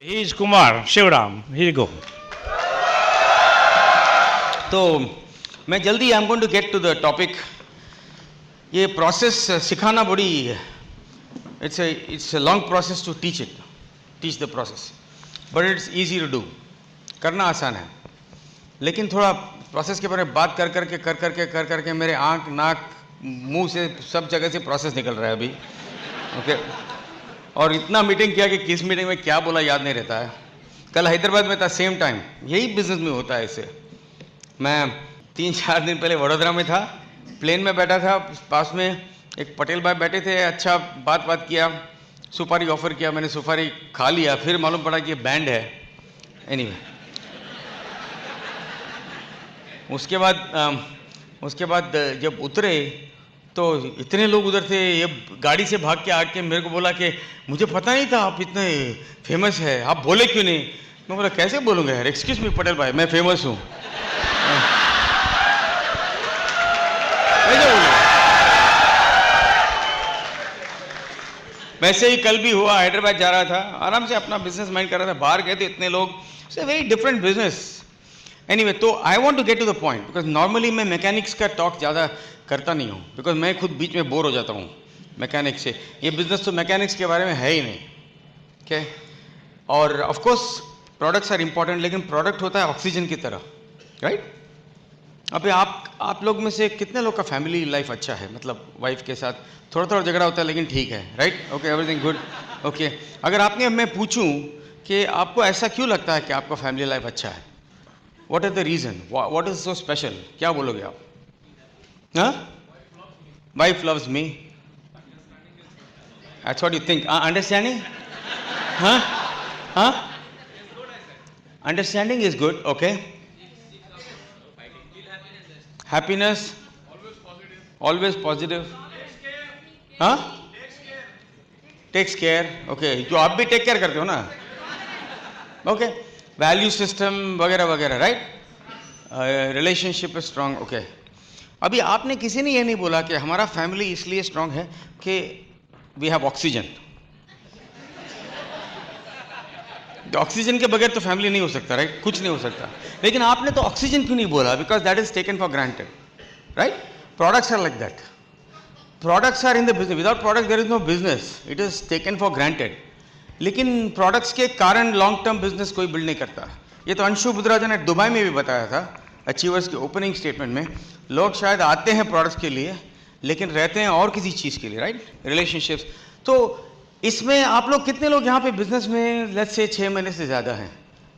He is Kumar Shivram. Here you go. तो मैं जल्दी I am going to get to the topic. ये process सिखाना बड़ी it's a long process to teach the process, but it's easy to do. करना आसान है, लेकिन थोड़ा प्रोसेस के बारे में बात कर करके मेरे आँख नाक मुंह से सब जगह से प्रोसेस निकल रहा है अभी. ओके और इतना मीटिंग किया कि किस मीटिंग में क्या बोला याद नहीं रहता है. कल हैदराबाद में था, सेम टाइम. यही बिजनेस में होता है इससे. मैं 3-4 दिन पहले वडोदरा में था, प्लेन में बैठा था, पास में एक पटेल भाई बैठे थे. अच्छा बात किया, सुपारी ऑफर किया, मैंने सुपारी खा लिया, फिर मालूम पड़ा कि ये बैंड है. एनीवे उसके बाद जब उतरे तो इतने लोग उधर थे. ये गाड़ी से भाग के आके मेरे को बोला कि मुझे पता नहीं था आप इतने फेमस है, आप बोले क्यों नहीं. मैं बोला कैसे बोलूँगा यार, एक्सक्यूज मी पटेल भाई, मैं फेमस हूँ. वैसे ही कल भी हुआ, हैदराबाद जा रहा था, आराम से अपना बिजनेस माइंड कर रहा था, बाहर गए थे इतने लोग. It's a very different business. Anyway, तो I want to get to the point, because normally मैं मैकेनिक्स का टॉक ज़्यादा करता नहीं हूँ, बिकॉज मैं खुद बीच में बोर हो जाता हूँ मैकेनिक्स से. ये बिजनेस तो मैकेनिक्स के बारे में है ही नहीं. ओके और of course products are important, लेकिन प्रोडक्ट होता है ऑक्सीजन की तरह, राइट. अभी आप लोग में से कितने लोग का फैमिली लाइफ अच्छा है, मतलब वाइफ के साथ थोड़ा झगड़ा होता है लेकिन ठीक है, right. Okay everything good. Okay अगर आपने मैं पूछूं कि आपको ऐसा क्यों लगता है कि आपका फैमिली लाइफ अच्छा है, what is the reason, what is so special, क्या बोलोगे आप? हाँ, wife loves me, that's what you think. Understanding, हाँ understanding is good. Okay happiness, always positive. हाँ, टेक्स केयर. ओके जो आप भी टेक केयर करते हो ना. ओके वैल्यू सिस्टम वगैरह वगैरह, right. Relationship is strong. Okay अभी आपने किसी ने ये नहीं बोला कि हमारा फैमिली इसलिए स्ट्रांग है कि वी हैव ऑक्सीजन. ऑक्सीजन के बगैर तो फैमिली नहीं हो सकता, राइट. कुछ नहीं हो सकता. लेकिन आपने तो ऑक्सीजन क्यों नहीं बोला, because that is taken for granted, right. Products are like that. Products are in the business, without product there is no business, it is taken for granted. लेकिन प्रोडक्ट्स के कारण लॉन्ग टर्म बिजनेस कोई build नहीं करता. ये तो अंशु बुद्राजा ने Dubai में भी बताया था, अचीवर्स के ओपनिंग स्टेटमेंट में. लोग शायद आते हैं प्रोडक्ट्स के लिए, लेकिन रहते हैं और किसी चीज़ के लिए, राइट. रिलेशनशिप्स. तो इसमें आप लोग कितने लोग यहाँ पे बिजनेस में लेट्स से 6 महीने से ज़्यादा हैं,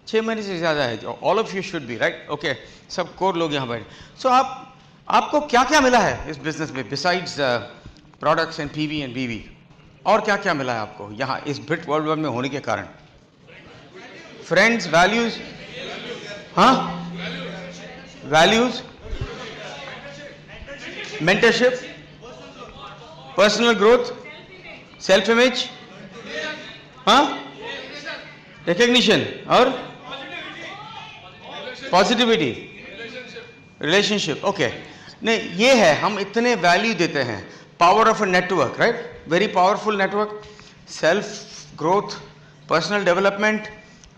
6 महीने से ज़्यादा है. All of you should be, right. Okay सब कोर लोग यहाँ बैठे. सो आपको क्या क्या मिला है इस बिजनेस में besides products and PV and बीवी, और क्या क्या मिला है आपको यहाँ इस ब्रिट वर्ल्ड में होने के कारण? फ्रेंड्स, वैल्यूज, हाँ values, mentorship, personal growth, self image, हाँ रिकग्निशन, और पॉजिटिविटी, रिलेशनशिप. ओके नहीं ये है, हम इतने वैल्यू देते हैं. Power of a network, right. Very powerful network. Self growth, personal development,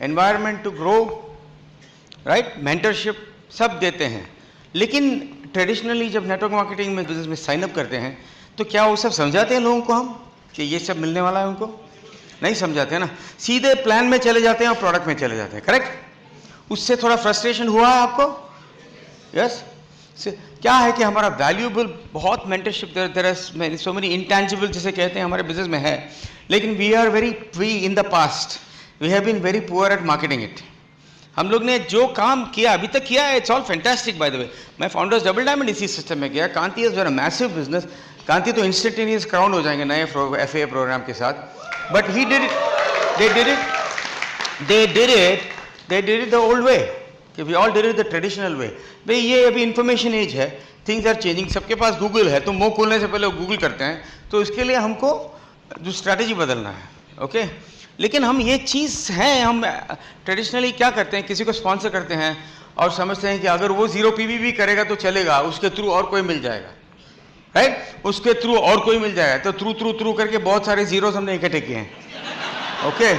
environment to grow, right. Mentorship सब देते हैं. लेकिन ट्रेडिशनली जब नेटवर्क मार्केटिंग में बिजनेस में साइन अप करते हैं तो क्या वो सब समझाते हैं लोगों को हम कि ये सब मिलने वाला है? उनको नहीं समझाते हैं ना, सीधे प्लान में चले जाते हैं और प्रोडक्ट में चले जाते हैं, करेक्ट. उससे थोड़ा फ्रस्ट्रेशन हुआ है आपको? यस. क्या है कि हमारा वैल्यूएबल बहुत mentorship, there so many intangible जिसे कहते हैं हमारे बिजनेस में है, लेकिन we in the past we have been very poor at marketing it. हम लोग ने जो काम किया अभी तक किया है, it's all fantastic. Bye the वे मैं फाउंडर्स डबल डायमंड इसी सिस्टम में गया. कांति इज वेरी मैसिव बिजनेस. कांति तो इंस्टेंटेनियस क्राउन हो जाएंगे नए FAA प्रोग्राम के साथ. But he did it, they did it the old way, कि we all did it the traditional way. भाई ये अभी इंफॉर्मेशन एज है, थिंग्स आर चेंजिंग. सबके पास गूगल है, तो मुंह खोलने से पहले गूगल करते हैं. तो इसके लिए हमको जो स्ट्रैटेजी बदलना है. ओके लेकिन हम ये चीज़ हैं, हम ट्रेडिशनली क्या करते हैं, किसी को स्पॉन्सर करते हैं और समझते हैं कि अगर वो 0 PV भी करेगा तो चलेगा, उसके थ्रू और कोई मिल जाएगा, राइट. उसके थ्रू और कोई मिल जाएगा, तो थ्रू करके बहुत सारे जीरोस हमने इकट्ठे किए हैं. ओके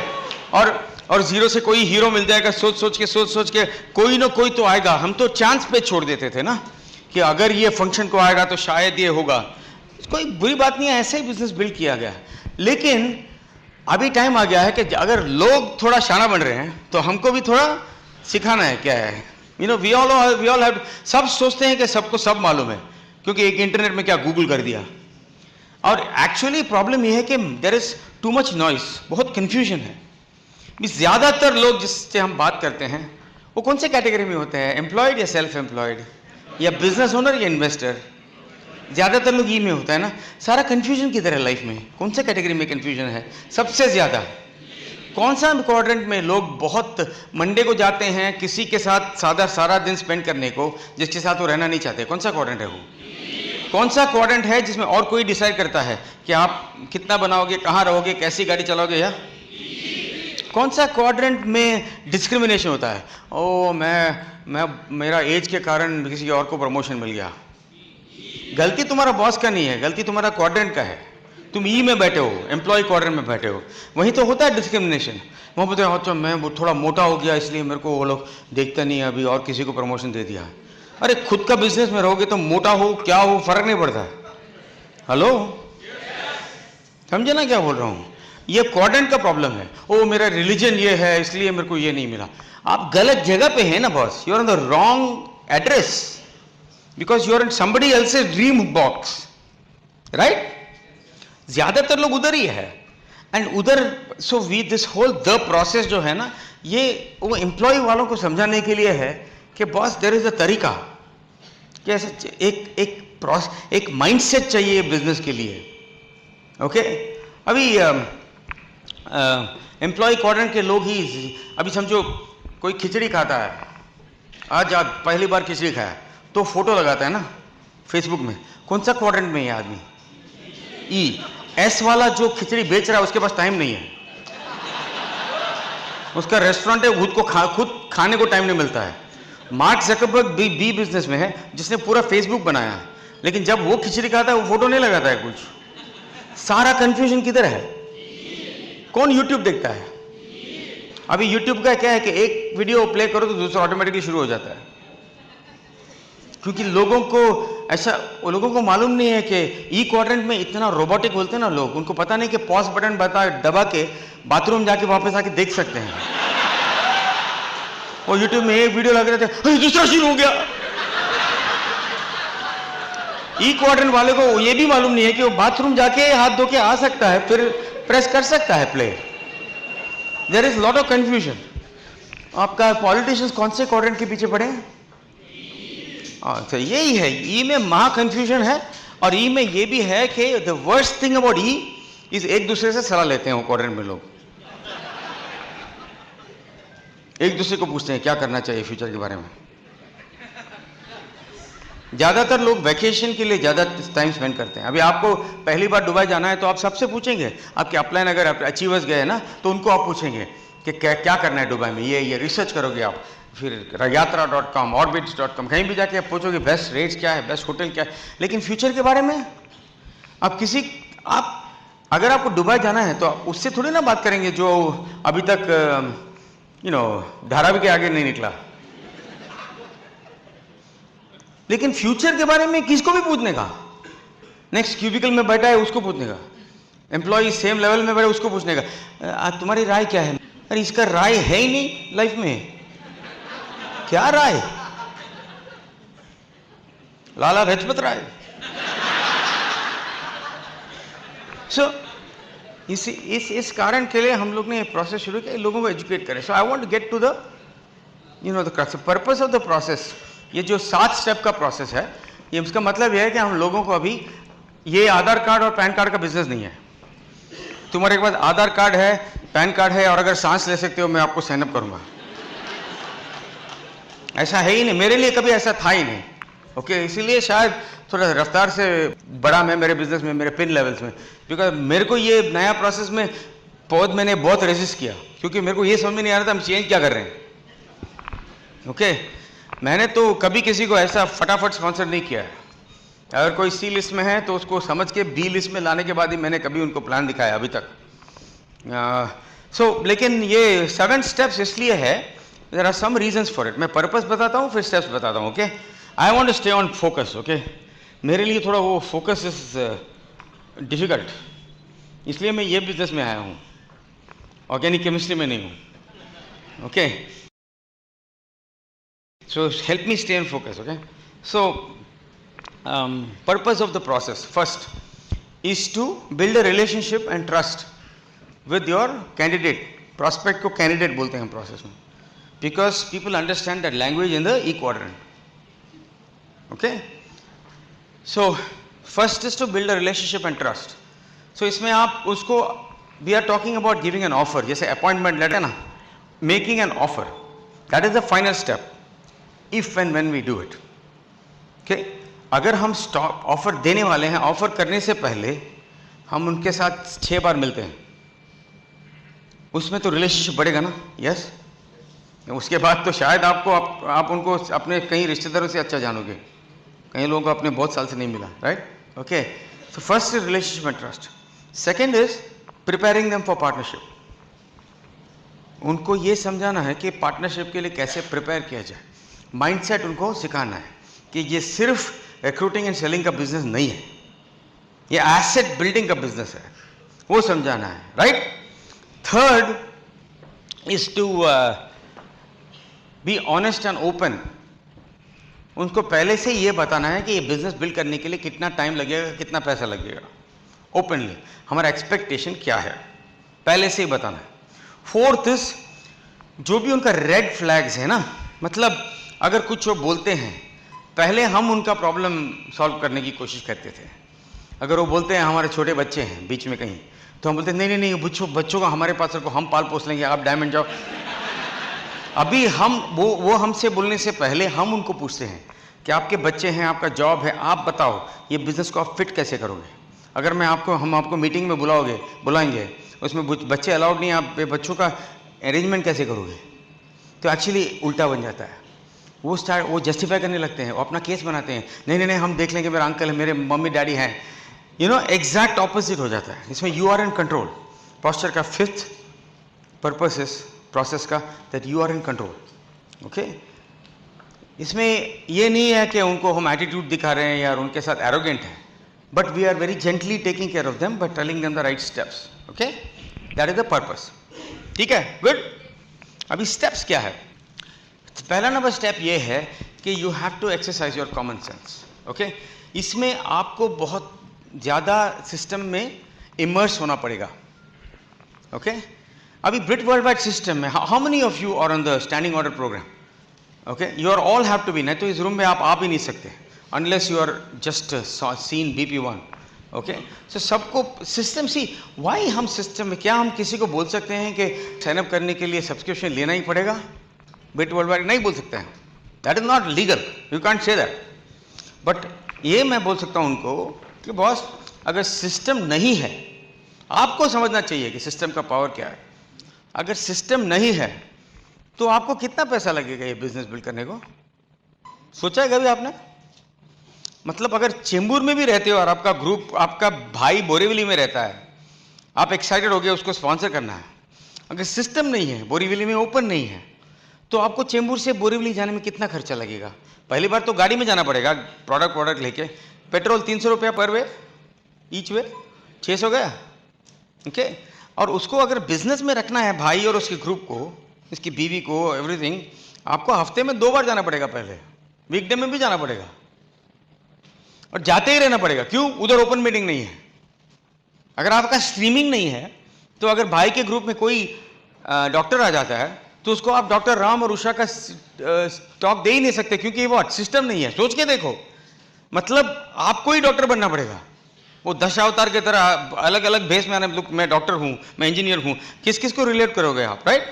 और और जीरो से कोई हीरो मिल जाएगा, सोच सोच के कोई ना कोई तो आएगा। हम तो चांस पे छोड़ देते थे ना कि अगर ये फंक्शन को आएगा तो शायद ये होगा। कोई बुरी बात नहीं है, ऐसे ही बिजनेस बिल्ड किया गया। लेकिन अभी टाइम आ गया है कि अगर लोग थोड़ा शाना बन रहे हैं तो हमको भी थोड़ा सिखाना है क्या है। You know, we all have, सब सोचते हैं कि सबको सब मालूम है क्योंकि एक इंटरनेट में क्या गूगल कर दिया। और एक्चुअली प्रॉब्लम यह है कि there is too much noise, बहुत कंफ्यूजन है। ज़्यादातर लोग जिससे हम बात करते हैं वो कौन से कैटेगरी में होते हैं, एम्प्लॉयड या सेल्फ एम्प्लॉयड, या बिजनेस ओनर या इन्वेस्टर? ज़्यादातर लोग ई में होता है ना। सारा कंफ्यूजन किधर है लाइफ में, कौन से कैटेगरी में कंफ्यूजन है सबसे ज़्यादा? कौन सा क्वाड्रेंट में लोग बहुत मंडे को जाते हैं किसी के साथ सारा दिन स्पेंड करने को, जिसके साथ वो रहना नहीं चाहते? कौन सा क्वाड्रेंट है वो? कौन सा क्वाड्रेंट है जिसमें और कोई डिसाइड करता है कि आप कितना बनाओगे, कहाँ रहोगे, कैसी गाड़ी चलाओगे? या कौन सा क्वाड्रेंट में डिस्क्रिमिनेशन होता है? ओ मैं मेरा एज के कारण किसी और को प्रमोशन मिल गया। गलती तुम्हारा बॉस का नहीं है, गलती तुम्हारा क्वाड्रेंट का है। तुम ई में बैठे हो, एम्प्लॉय क्वाड्रेंट में बैठे हो, वहीं तो होता है डिस्क्रिमिनेशन। वो बोलते हैं अच्छा मैं थोड़ा मोटा हो गया इसलिए मेरे को वो लोग देखते नहीं है, अभी और किसी को प्रमोशन दे दिया। अरे खुद का बिजनेस में रहोगे तो मोटा हो क्या हो फर्क नहीं पड़ता। हेलो, समझे ना क्या बोल रहा हूँ? ये क्वाड्रेंट का प्रॉब्लम है। ओ मेरा रिलीजन ये है इसलिए मेरे को ये नहीं मिला। आप गलत जगह पे हैं ना boss, you are on the wrong address because you are in somebody else's dream box, right? ज्यादातर लोग उधर ही है एंड उधर। So we this whole the process जो है ना, ये वो एम्प्लॉय वालों को समझाने के लिए है कि बॉस देयर इज अ तरीका, कि ऐसे एक माइंडसेट चाहिए बिजनेस के लिए। ओके अभी एम्प्लॉय क्वाड्रेंट के लोग ही, अभी समझो कोई खिचड़ी खाता है, आज पहली बार खिचड़ी खाया तो फोटो लगाता है ना फेसबुक में। कौन सा क्वाड्रेंट में है आदमी? ई। एस वाला जो खिचड़ी बेच रहा है उसके पास टाइम नहीं है, उसका रेस्टोरेंट है, खुद खाने को टाइम नहीं मिलता है। मार्क जकरबर्ग बी बिजनेस में है जिसने पूरा फेसबुक बनाया, लेकिन जब वो खिचड़ी खाता है वो फोटो नहीं लगाता है कुछ। सारा कंफ्यूजन किधर है? कौन यूट्यूब देखता है? अभी यूट्यूब का क्या है कि एक वीडियो प्ले करो तो दूसरा ऑटोमेटिकली शुरू हो जाता है, क्योंकि लोगों को मालूम नहीं है कि ई क्वाड्रेंट में इतना रोबोटिक बोलते हैं ना लोग, उनको पता नहीं कि पॉज बटन दबा के बाथरूम जाके वापस आके देख सकते हैं। और यूट्यूब में एक वीडियो लग रहे थे, दूसरा शुरू हो गया। ई क्वाड्रेंट वाले को ये भी मालूम नहीं है कि वो बाथरूम जाके हाथ धो के आ सकता है, फिर प्रेस कर सकता है play. There is lot of confusion. आपका पॉलिटिशियंस कौन से क्वाड्रेंट के पीछे पड़े हैं? अच्छा यही है, ई में महा कंफ्यूजन है। और ई में ये भी है कि the worst thing about E is एक दूसरे से सलाह लेते हैं वो क्वाड्रेंट में लोग। एक दूसरे को पूछते हैं क्या करना चाहिए फ्यूचर के बारे में। ज्यादातर लोग वैकेशन के लिए ज्यादा टाइम स्पेंड करते हैं। अभी आपको पहली बार दुबई जाना है तो आप सबसे पूछेंगे, आपके अपलाइन अगर अचीवर्स गए ना तो उनको आप पूछेंगे कि क्या करना है दुबई में, ये रिसर्च करोगे आप। फिर यात्रा.com, orbits.com, कहीं भी जाके आप पूछोगे बेस्ट रेट्स क्या है, बेस्ट होटल क्या है। लेकिन फ्यूचर के बारे में आप अगर आपको दुबई जाना है तो आप उससे थोड़ी ना बात करेंगे जो अभी तक धारावी के आगे नहीं निकला। लेकिन फ्यूचर के बारे में किसको भी पूछने का, नेक्स्ट क्यूबिकल में बैठा है उसको पूछने का, एम्प्लॉय सेम लेवल में बैठे उसको पूछने का तुम्हारी राय क्या है। अरे इसका राय है ही नहीं लाइफ में, क्या राय? लाला लाजपत राय। सो इस कारण के लिए हम लोग ने प्रोसेस शुरू किया, लोगों को एजुकेट करें। So I want to get to the the purpose of the process. ये जो 7 स्टेप का प्रोसेस है, ये उसका मतलब यह है कि हम लोगों को अभी ये आधार कार्ड और पैन कार्ड का बिजनेस नहीं है। तुम्हारे पास आधार कार्ड है, पैन कार्ड है और अगर सांस ले सकते हो मैं आपको साइन अप करूंगा, ऐसा है ही नहीं। मेरे लिए कभी ऐसा था ही नहीं। ओके इसीलिए शायद थोड़ा रफ्तार से बड़ा मैं मेरे बिजनेस में, मेरे पिन लेवल्स में, बिकॉज मेरे को ये नया प्रोसेस में मैंने बहुत रेजिस्ट किया, क्योंकि मेरे को ये समझ में नहीं आ रहा था हम चेंज क्या कर रहे हैं। ओके मैंने तो कभी किसी को ऐसा फटाफट स्पॉन्सर नहीं किया है। अगर कोई सी लिस्ट में है तो उसको समझ के बी लिस्ट में लाने के बाद ही मैंने कभी उनको प्लान दिखाया अभी तक। सो लेकिन ये 7 स्टेप्स इसलिए है, there are some reasons for it. मैं पर्पस बताता हूँ, फिर स्टेप्स बताता हूँ. Okay, I want to stay on focus. Okay, मेरे लिए थोड़ा वो फोकस इज डिफिकल्ट, इसलिए मैं ये बिजनेस में आया हूँ, ऑर्गेनिक केमिस्ट्री में नहीं हूँ. Okay, so help me stay in focus. Okay, so purpose of the process first is to build a relationship and trust with your candidate. Prospect को candidate बोलते हैं process में, because people understand that language in the E quadrant. Okay, so first is to build a relationship and trust. So इसमें आप उसको, we are talking about giving an offer, जैसे appointment letter ना, making an offer, that is the final step. If and when we do it. Okay, अगर हम stock offer देने वाले हैं, ऑफर करने से पहले हम उनके साथ 6 बार मिलते हैं, उसमें तो रिलेशनशिप बढ़ेगा ना. यस, उसके बाद तो शायद आप उनको अपने कई रिश्तेदारों से अच्छा जानोगे, कई लोगों को अपने बहुत साल से नहीं मिला. Right. Okay, so first is relationship and trust. Second is preparing them for partnership. उनको ये समझाना है कि पार्टनरशिप के लिए कैसे प्रिपेयर किया जाए. माइंडसेट उनको सिखाना है कि ये सिर्फ रिक्रूटिंग एंड सेलिंग का बिजनेस नहीं है, ये एसेट बिल्डिंग का बिजनेस है, वो समझाना है. Right. Third is to be honest and open. उनको पहले से ये बताना है कि ये बिजनेस बिल्ड करने के लिए कितना टाइम लगेगा, कितना पैसा लगेगा. ओपनली हमारा एक्सपेक्टेशन क्या है, पहले से ही बताना है. फोर्थ इज, जो भी उनका रेड फ्लैग्स है ना, मतलब अगर कुछ वो बोलते हैं, पहले हम उनका प्रॉब्लम सॉल्व करने की कोशिश करते थे. अगर वो बोलते हैं हमारे छोटे बच्चे हैं बीच में कहीं, तो हम बोलते हैं नहीं नहीं नहीं, बच्चों को हमारे पास रखो, हम पाल पोस लेंगे, आप डायमंड जाओ. अभी हम वो हमसे बोलने से पहले हम उनको पूछते हैं कि आपके बच्चे हैं, आपका जॉब है, आप बताओ ये बिजनेस को आप फिट कैसे करोगे. अगर हम आपको मीटिंग में बुलाएंगे, उसमें बच्चे अलाउड नहीं, आप बच्चों का अरेंजमेंट कैसे करोगे. तो एक्चुअली उल्टा बन जाता है. वो जस्टिफाई करने लगते हैं, वो अपना केस बनाते हैं, नहीं नहीं हम देख लेंगे, मेरा अंकल है, मेरे मम्मी डैडी हैं. एग्जैक्ट ऑपोजिट हो जाता है. इसमें you are in control. Posture का फिफ्थ पर्पस इस प्रोसेस का that you are in control. Okay, इसमें ये नहीं है कि उनको हम एटीट्यूड दिखा रहे हैं या उनके साथ एरोगेंट है, but we are very gently taking care of them by telling them the right steps. Okay, that is the purpose. ठीक है, गुड. अभी स्टेप्स क्या है. पहला नंबर स्टेप ये है कि you have to exercise your common sense. Okay, इसमें आपको बहुत ज़्यादा सिस्टम में इमर्स होना पड़ेगा. ओके, अभी ब्रिट वर्ल्ड वाइड सिस्टम में how many of you are on the standing order program. Okay, you are all have to be. नहीं तो इस रूम में आप आ भी नहीं सकते unless you are just seen BP1. Okay, so सबको सिस्टम सी वाई हम सिस्टम में, क्या हम किसी को बोल सकते हैं कि साइनअप करने के लिए सब्सक्रिप्शन लेना ही पड़ेगा. बिट वर्ल्ड वाइड नहीं बोल सकते हैं, that is not legal, you can't say that. But ये मैं बोल सकता हूँ उनको कि बॉस, अगर सिस्टम नहीं है, आपको समझना चाहिए कि सिस्टम का पावर क्या है. अगर सिस्टम नहीं है तो आपको कितना पैसा लगेगा ये बिजनेस बिल्ड करने को. सोचा है कभी आपने. मतलब अगर चेंबूर में भी रहते हो और आपका ग्रुप, आपका भाई बोरीवली में रहता है, आप एक्साइटेड हो गए उसको स्पॉन्सर करना है, अगर सिस्टम नहीं है, बोरीवली में ओपन नहीं है, तो आपको चेंबूर से बोरीवली जाने में कितना खर्चा लगेगा. पहली बार तो गाड़ी में जाना पड़ेगा, प्रोडक्ट लेके, पेट्रोल 300 रुपया पर वे, ईच वे 600 गया. ओके, और उसको अगर बिजनेस में रखना है भाई और उसके ग्रुप को, इसकी बीवी को, एवरीथिंग, आपको हफ्ते में 2 बार जाना पड़ेगा, पहले वीकडे में भी जाना पड़ेगा और जाते ही रहना पड़ेगा. क्यों? उधर ओपन मीटिंग नहीं है. अगर आपका स्ट्रीमिंग नहीं है तो अगर भाई के ग्रुप में कोई डॉक्टर आ जाता है तो उसको आप डॉक्टर राम और उषा का स्टॉक दे ही नहीं सकते, क्योंकि वो सिस्टम नहीं है. सोच के देखो, मतलब आपको ही डॉक्टर बनना पड़ेगा. वो 10 अवतार की तरह अलग अलग भेष में आने, लुक मैं डॉक्टर हूँ, मैं इंजीनियर हूँ, किस किस को रिलेट करोगे आप. Right.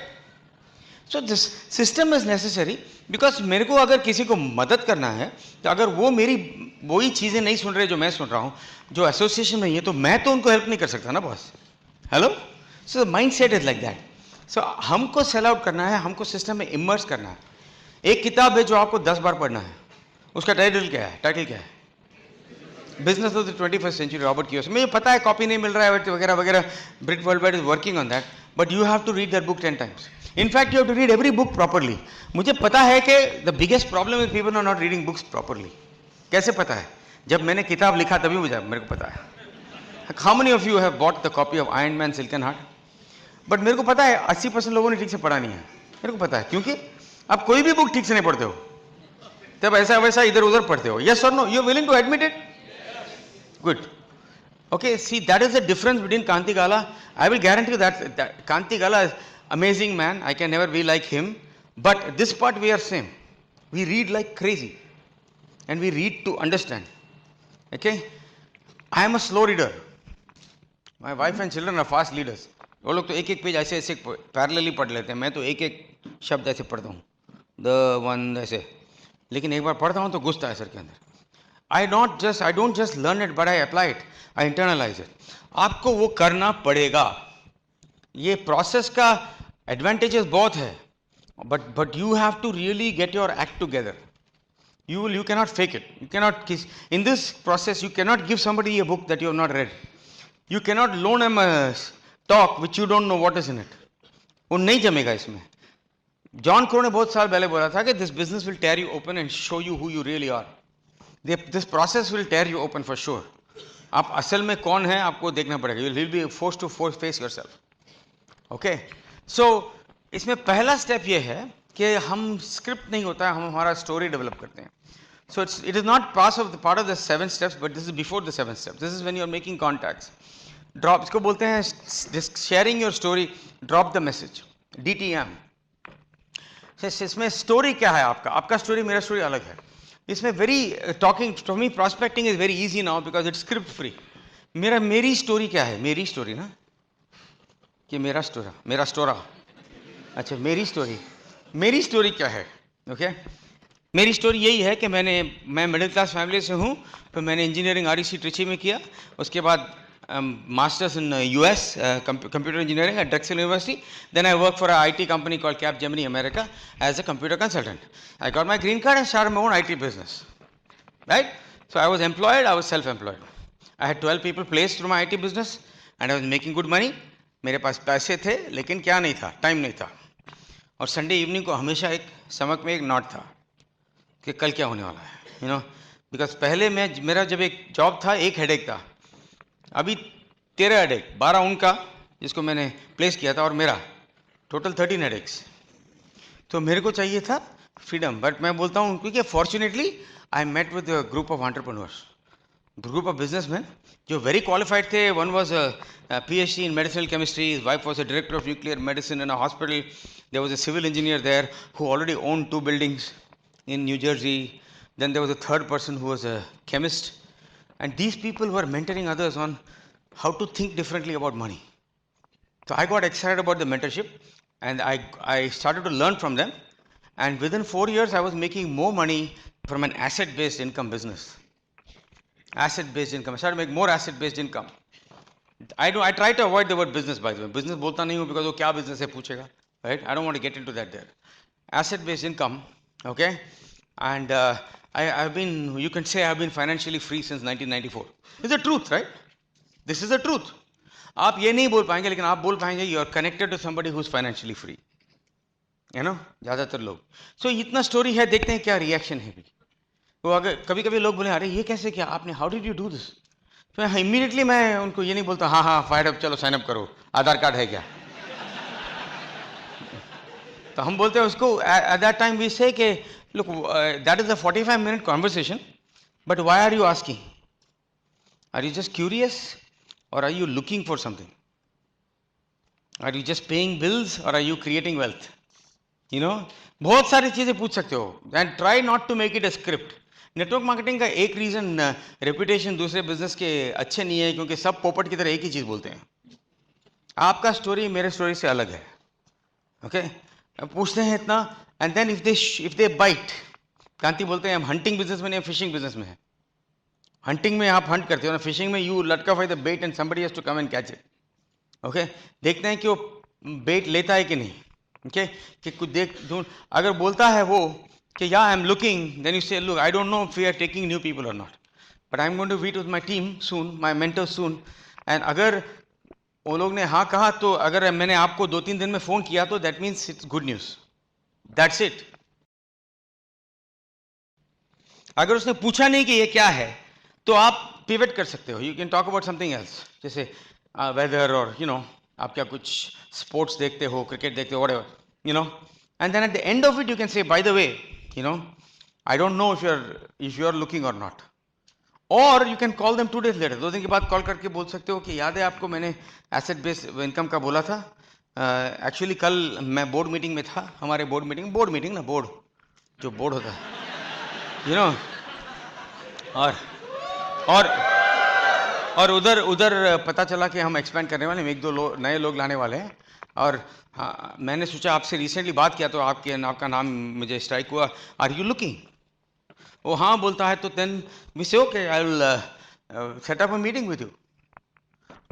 So this system is necessary, because मेरे को अगर किसी को मदद करना है तो अगर वो मेरी वही चीज़ें नहीं सुन रहे जो मैं सुन रहा हूँ, जो एसोसिएशन नहीं है, तो मैं तो उनको हेल्प नहीं कर सकता ना boss. Hello. So mindset is like that. So हमको सेल आउट करना है, हमको सिस्टम में इमर्स करना है. एक किताब है जो आपको 10 बार पढ़ना है, उसका टाइटल क्या है? Business of the 21st century, Robert Kiyosaki. मुझे पता है कॉपी नहीं मिल रहा है वगैरह वगैरह, Britt world wide is working on that, but you have to read that book 10 times. In fact, you have to read every book properly. मुझे पता है कि the biggest problem is people are not reading books properly. कैसे पता है? जब मैंने किताब लिखा तभी मुझे मेरे को पता है. How many of you have bought the copy of Iron Man Silk and Heart? But मेरे को पता है 80% लोगों ने ठीक से पढ़ा नहीं है. मेरे को पता है क्योंकि आप कोई भी बुक ठीक से नहीं पढ़ते हो, तब ऐसा वैसा इधर उधर पढ़ते हो. Yes or no? You are willing to admit it? Good. Okay, see, that is the difference between Kanti Gala. I will guarantee you that Kanti Gala is amazing man. I can never be like him. But this part we are same. We read like crazy. And we read to understand. Okay? I am a slow reader. My wife and children are fast readers. वो लोग तो एक एक page ऐसे ऐसे parallelly पढ़ लेते हैं. मैं तो एक एक शब्द ऐसे पढ़ता हूँ. द वन ऐसे. लेकिन एक बार पढ़ता हूँ तो घुसता है सर के अंदर. I don't just learn it, but I apply it. I internalize it. आपको वो करना पड़ेगा. ये प्रोसेस का एडवांटेजेस बहुत है, but you have to really get your act together. You cannot fake it. You cannot in this process you cannot give somebody a book that you have not read. You cannot loan them a talk which you don't know what is in it. वो नहीं जमेगा इसमें. John crow ने बहुत साल पहले बोला था कि this business will tear you open and show you who you really are. This process will tear you open for sure. आप असल में कौन है आपको देखना पड़ेगा. You will be forced to face yourself. Okay? So इसमें पहला स्टेप ये है कि हम स्क्रिप्ट नहीं होता है, हम हमारा स्टोरी डेवलप करते हैं. So it is not part of the 7 steps, but this is before the 7 steps. This is when you are making contacts. Drop, इसको बोलते हैं sharing your story, drop the message. DTM. इसमें story क्या है आपका story मेरा story अलग है. इसमें to me prospecting is very easy now because it's script free. मेरी स्टोरी क्या है? मेरी स्टोरी ना कि मेरा स्टोरा. अच्छा, मेरी स्टोरी क्या है? ओके, मेरी स्टोरी यही है कि मैं मिडिल क्लास फैमिली से हूँ. फिर मैंने इंजीनियरिंग REC ट्रिची में किया. उसके बाद masters in US computer engineering at Drexel University. Then I worked for an IT company called Capgemini America as a computer consultant. I got my green card and started my own IT business. Right? So I was employed, I was self-employed. I had 12 people placed through my IT business and I was making good money. मेरे पास पैसे थे लेकिन क्या नहीं था, time नहीं था. और संडे इवनिंग को हमेशा एक समक में एक नॉट था कि कल क्या होने वाला है. यू नो, बिकॉज पहले मेरा जब एक जॉब था एक हेडेक था. अभी 13 हेडेक, 12 उनका जिसको मैंने प्लेस किया था और मेरा टोटल 13 हेडेक्स. तो मेरे को चाहिए था फ्रीडम. बट मैं बोलता हूँ क्योंकि fortunately I met with group of entrepreneurs, group of businessman जो वेरी क्वालिफाइड थे. One was PhD in medicinal chemistry, his wife was a director of nuclear medicine in a hospital. There was a civil engineer there who already owned 2 buildings in New Jersey. Then there was a third person who was a chemist. And these people were mentoring others on how to think differently about money. So I got excited about the mentorship and I started to learn from them. And within 4 years, I was making more money from an asset-based income business. Asset-based income. I started to make more asset-based income. I try to avoid the word business, by the way. Business बोलता नहीं हूँ because वो क्या business है पूछेगा. Right? I don't want to get into that there. Asset-based income. Okay? And I've been, you can say I've been financially free since 1994. It's the truth, right? This is the truth. आप ये नहीं बोल पाएंगे लेकिन आप बोल पाएंगे you are connected to somebody who's financially free. You know? ज़्यादातर लोग. So इतना story है, देखते हैं क्या reaction है भी. वो अगर कभी लोग बोले अरे ये कैसे किया आपने, how did you do this? तो immediately मैं उनको ये नहीं बोलता हाँ फायर अप, चलो साइन अप करो, आधार कार्ड है क्या. तो हम बोलते हैं उसको at that time we say कि look, that is a 45-minute conversation, but why are you asking? Are you just curious or are you looking for something? Are you just paying bills or are you creating wealth? You know, बहुत सारी चीज़ें पूछ सकते हो. And try not to make it a script. Network marketing का एक reason reputation दूसरे business के अच्छे नहीं है क्योंकि सब पोपट की तरह एक ही चीज़ बोलते हैं. आपका स्टोरी मेरे स्टोरी से अलग है. ओके, पूछते हैं इतना and then if they bite. Kanti बोलते हैं हम हंटिंग बिजनेस में नहीं, फिशिंग बिजनेस में है. हंटिंग में आप हंट करते हो ना, फिशिंग में यू लटका the bait and somebody has to come and catch it. Okay, देखते हैं कि वो बेट लेता है कि नहीं. ओके, कि कुछ अगर बोलता है वो कि yeah, I'm looking, then you say, look, I don't know if we are taking new people or not, but I'm going to meet with my team soon, my mentors soon, and अगर वो लोग ने हाँ कहा, तो अगर मैंने आपको 2-3 दिन में फोन किया तो that means it's good news, that's it. अगर उसने पूछा नहीं कि ये क्या है तो आप पिवट कर सकते हो, you can talk about something else, जैसे वेदर और आप क्या कुछ स्पोर्ट्स देखते हो, क्रिकेट देखते हो, whatever, and then at the end of it you can say by the way, I don't know if you are looking or not, और you can call them 2 days later, 2 दिन के बाद call करके बोल सकते हो कि याद है आपको मैंने एसेट बेस्ड इनकम का बोला था, एक्चुअली कल मैं बोर्ड मीटिंग में था, हमारे बोर्ड मीटिंग ना, बोर्ड जो बोर्ड होता है, और उधर पता चला कि हम एक्सपेंड करने वाले हैं, 1-2 नए लोग लाने वाले हैं, और हाँ, मैंने सोचा आपसे रिसेंटली बात किया तो आपका नाम मुझे स्ट्राइक हुआ, आर यू लुकिंग? वो हाँ बोलता है, तो then we say okay, I will set up a meeting with you.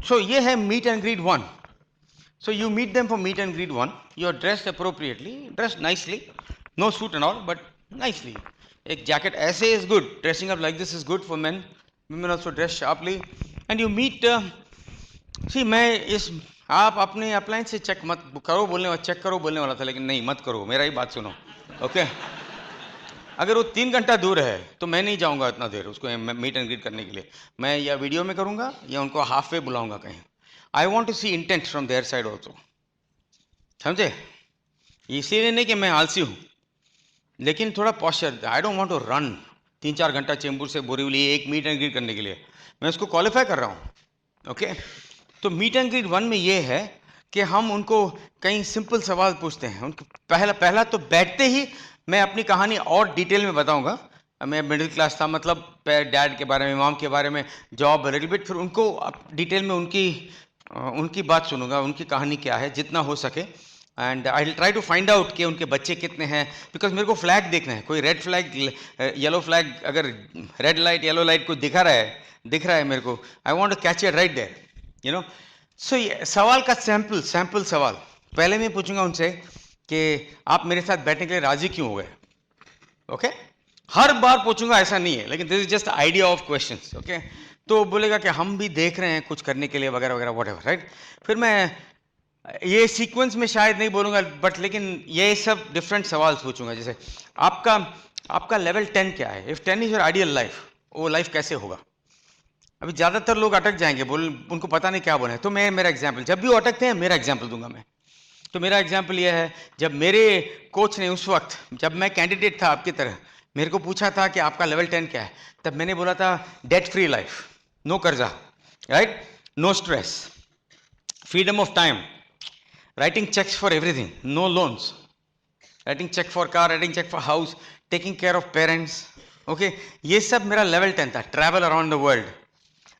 So ये है meet and greet 1। So you meet them for meet and greet 1, you are dressed appropriately, dressed nicely, no suit and all but nicely, एक jacket ऐसे is good, dressing up like this is good for men, women also dress sharply and you meet see मैं आप अपने upline से check मत करो check करो बोलने वाला था, लेकिन नहीं, मत करो, मेरा ही बात सुनो, ओके? अगर वो 3 घंटा दूर है तो मैं नहीं जाऊंगा इतना देर उसको मीट एंड ग्रीट करने के लिए, मैं या वीडियो में करूंगा या उनको हाफ वे बुलाऊंगा कहीं। I want to see intent from their side also, समझे? इसीलिए नहीं कि मैं आलसी हूँ, लेकिन थोड़ा posture, I don't want to run 3-4 घंटा चेंबूर से बोरीवली एक मीट एंड ग्रीट करने के लिए, मैं उसको क्वालिफाई कर रहा हूँ, ओके? तो मीट एंड ग्रीट 1 में ये है कि हम उनको कई सिंपल सवाल पूछते हैं, उनको पहला तो बैठते ही मैं अपनी कहानी और डिटेल में बताऊंगा, मैं मिडिल क्लास था, मतलब डैड के बारे में, मॉम के बारे में, जॉब लिटिल बिट, फिर उनको डिटेल में उनकी बात सुनूंगा, उनकी कहानी क्या है जितना हो सके, and I will try to find out कि उनके बच्चे कितने हैं, बिकॉज मेरे को फ्लैग देखना है, कोई रेड फ्लैग, येलो फ्लैग, अगर रेड लाइट येलो लाइट को दिख रहा है मेरे को, I want to catch it right there, so सवाल का सैंपल सवाल पहले मैं पूछूंगा उनसे कि आप मेरे साथ बैठने के लिए राजी क्यों हो गए, ओके? हर बार पूछूंगा ऐसा नहीं है, लेकिन this is just idea of questions, okay? तो बोलेगा कि हम भी देख रहे हैं कुछ करने के लिए वगैरह वगैरह व्हाटएवर, राइट? फिर मैं ये सीक्वेंस में शायद नहीं बोलूंगा, बट लेकिन ये सब डिफरेंट सवाल पूछूंगा, जैसे आपका लेवल 10 क्या है, if 10 is your ideal life, वो लाइफ कैसे होगा? अभी ज्यादातर लोग अटक जाएंगे, उनको पता नहीं क्या बोले, तो मैं मेरा एग्जाम्पल, जब भी वो अटकते हैं मेरा एग्जाम्पल दूंगा मैं। तो मेरा एग्जाम्पल ये है, जब मेरे कोच ने उस वक्त, जब मैं कैंडिडेट था आपकी तरह, मेरे को पूछा था कि आपका लेवल 10 क्या है, तब मैंने बोला था डेट फ्री लाइफ, नो कर्जा, right, no stress, freedom of time, writing checks for everything, no loans, writing check for car, writing check for house, taking care of parents, okay? ये सब मेरा level 10 था, travel around the world।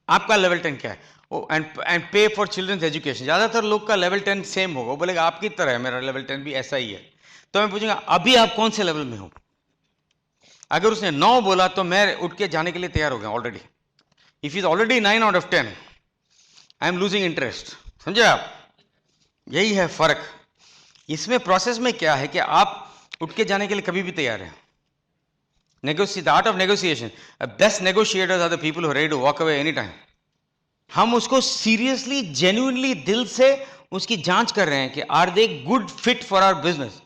आपका level 10 क्या है? and pay for children's education। ज़्यादातर लोग का level 10 सेम होगा, वो बोलेगा आपकी तरह है, मेरा level 10 भी ऐसा ही है। तो मैं पूछूंगा अभी आप कौन से लेवल में हो? अगर उसने 9 बोला तो मैं उठ के जाने के लिए तैयार हो गया already. If is already 9 out of 10, I am losing interest, समझे आप? यही है फर्क। इसमें प्रोसेस में क्या है कि आप उठ के जाने के लिए कभी भी तैयार हैं। The art of negotiation, best negotiators are the people who ready to walk away any time. हम उसको सीरियसली, जेन्युइनली, दिल से उसकी जांच कर रहे हैं कि are they good fit for our business.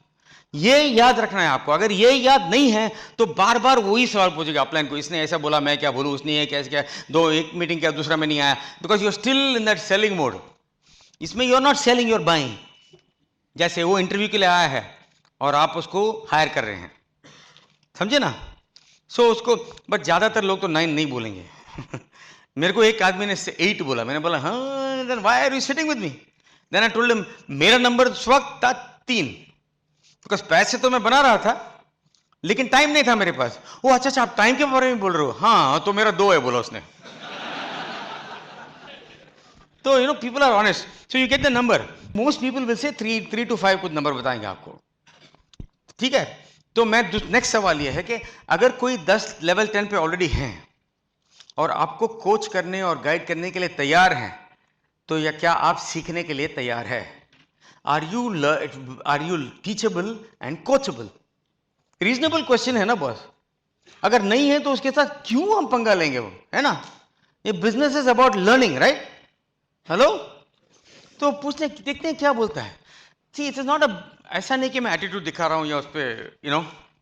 ये याद रखना है आपको। अगर ये याद नहीं है तो बार बार वही सवाल पूछेगा अपलाइन को, इसने ऐसा बोला मैं क्या बोलूं, उसने ये कैसे क्या, एक मीटिंग क्या दूसरा में नहीं आया, because you are still in that selling mode. इसमें you are not selling, you are buying. जैसे वो इंटरव्यू के लिए आया है और आप उसको हायर कर रहे हैं, समझे ना? सो उसको, बट ज्यादातर लोग तो 9 नहीं बोलेंगे। मेरे को एक आदमी ने 8 बोला, मैंने बोला हाँ, then why are you sitting with me? Then I told him मेरा नंबर उस वक्त था 3, बिकॉज पैसे तो मैं बना रहा था लेकिन टाइम नहीं था मेरे पास। ओ अच्छा, आप टाइम के बारे में बोल रहे हो? हाँ, तो मेरा 2 है, बोला उसने। तो you know, people are honest, so you get the number. Most people will say 3 to 5 कुछ नंबर बताएंगे आपको, ठीक है? तो मैं नेक्स्ट सवाल ये है कि अगर कोई 10 लेवल 10 पे ऑलरेडी हैं और आपको कोच करने और गाइड करने के लिए तैयार हैं, तो या क्या आप सीखने के लिए तैयार है? Are you teachable and coachable? Reasonable question है ना बॉस। अगर नहीं है तो उसके साथ क्यों हम पंगा लेंगे, वो है ना? ये business is about learning, right? Hello, तो पूछने देखते हैं क्या बोलता है. See it is not a, ऐसा नहीं कि मैं एटीट्यूड दिखा रहा हूँ या उस पर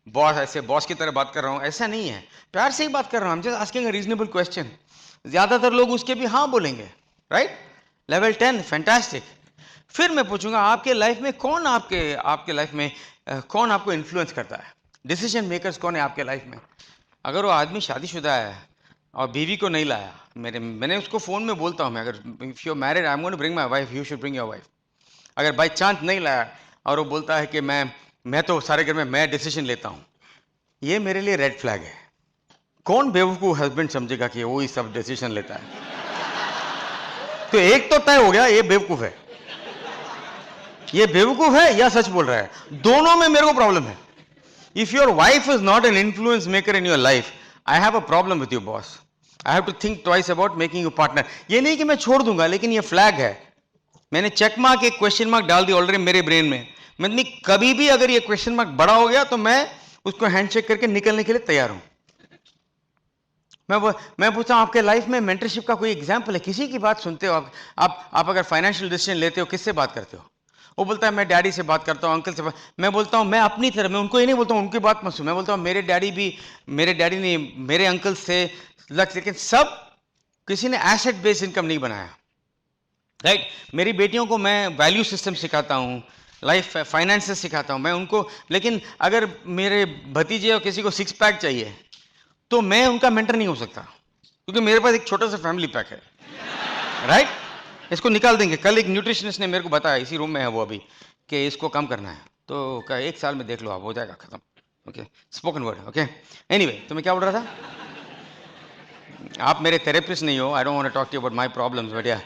बॉस ऐसे बॉस की तरह बात कर रहा हूँ, ऐसा नहीं है. प्यार से ही बात कर रहा हूँ. Just asking a reasonable question. ज्यादातर लोग उसके भी हाँ बोलेंगे, राइट. Level 10 fantastic. फिर मैं पूछूंगा आपके लाइफ में कौन आपके लाइफ में कौन आपको इन्फ्लुएंस करता है, डिसीजन मेकर्स कौन है आपके लाइफ में. अगर वो आदमी शादीशुदा है और बीवी को नहीं लाया, मैंने उसको फोन में बोलता हूँ मैं, अगर if you married I am going to bring my wife, you should bring your wife. अगर बाई चांस नहीं लाया और वो बोलता है कि मैं तो सारे घर में मैं डिसीजन लेता हूँ, ये मेरे लिए रेड फ्लैग है. कौन बेवकूफ हस्बैंड समझेगा कि वो ही सब डिसीजन लेता है. तो एक तो तय हो गया, ये बेवकूफ है, ये बेवकूफ है या सच बोल रहा है. दोनों में मेरे को प्रॉब्लम है. If your wife is not an influence maker in your life, I have a problem with your boss. I have to think twice about making you partner. ये नहीं कि मैं छोड़ दूंगा, लेकिन ये फ्लैग है. मैंने चेक मार्क, एक क्वेश्चन मार्क डाल दिया ऑलरेडी मेरे ब्रेन में. मतलब कभी भी अगर ये क्वेश्चन मार्क बड़ा हो गया तो मैं उसको हैंडशेक करके निकलने के लिए तैयार हूं. मैं पूछता हूं आपके लाइफ में मेंटरशिप का कोई एग्जांपल है? किसी की बात सुनते हो आप अगर फाइनेंशियल डिसीजन लेते हो किससे बात करते हो? वो बोलता है मैं डैडी से बात करता हूँ, अंकल से बात. मैं बोलता हूँ मैं अपनी तरफ, मैं उनको ये नहीं बोलता हूँ उनकी बात मत सुन. मैं बोलता हूँ मेरे डैडी ने मेरे अंकल से लक्ष्य, लेकिन सब किसी ने एसेट बेस्ड इनकम नहीं बनाया, राइट. मेरी बेटियों को मैं वैल्यू सिस्टम सिखाता हूँ, लाइफ फाइनेंसेस सिखाता हूँ मैं उनको. लेकिन अगर मेरे भतीजे और किसी को 6 पैक चाहिए तो मैं उनका मेंटर नहीं हो सकता, क्योंकि मेरे पास एक छोटा सा फैमिली पैक है, राइट. इसको निकाल देंगे. कल एक न्यूट्रिशनिस्ट ने मेरे को बताया, इसी रूम में है वो अभी, कि इसको कम करना है, तो कहा 1 साल में देख लो आप, हो जाएगा खत्म. Okay, spoken word. Okay, anyway, तो मैं क्या बोल रहा था? आप मेरे थेरेपिस्ट नहीं हो, I don't want to talk to you about my problems, but या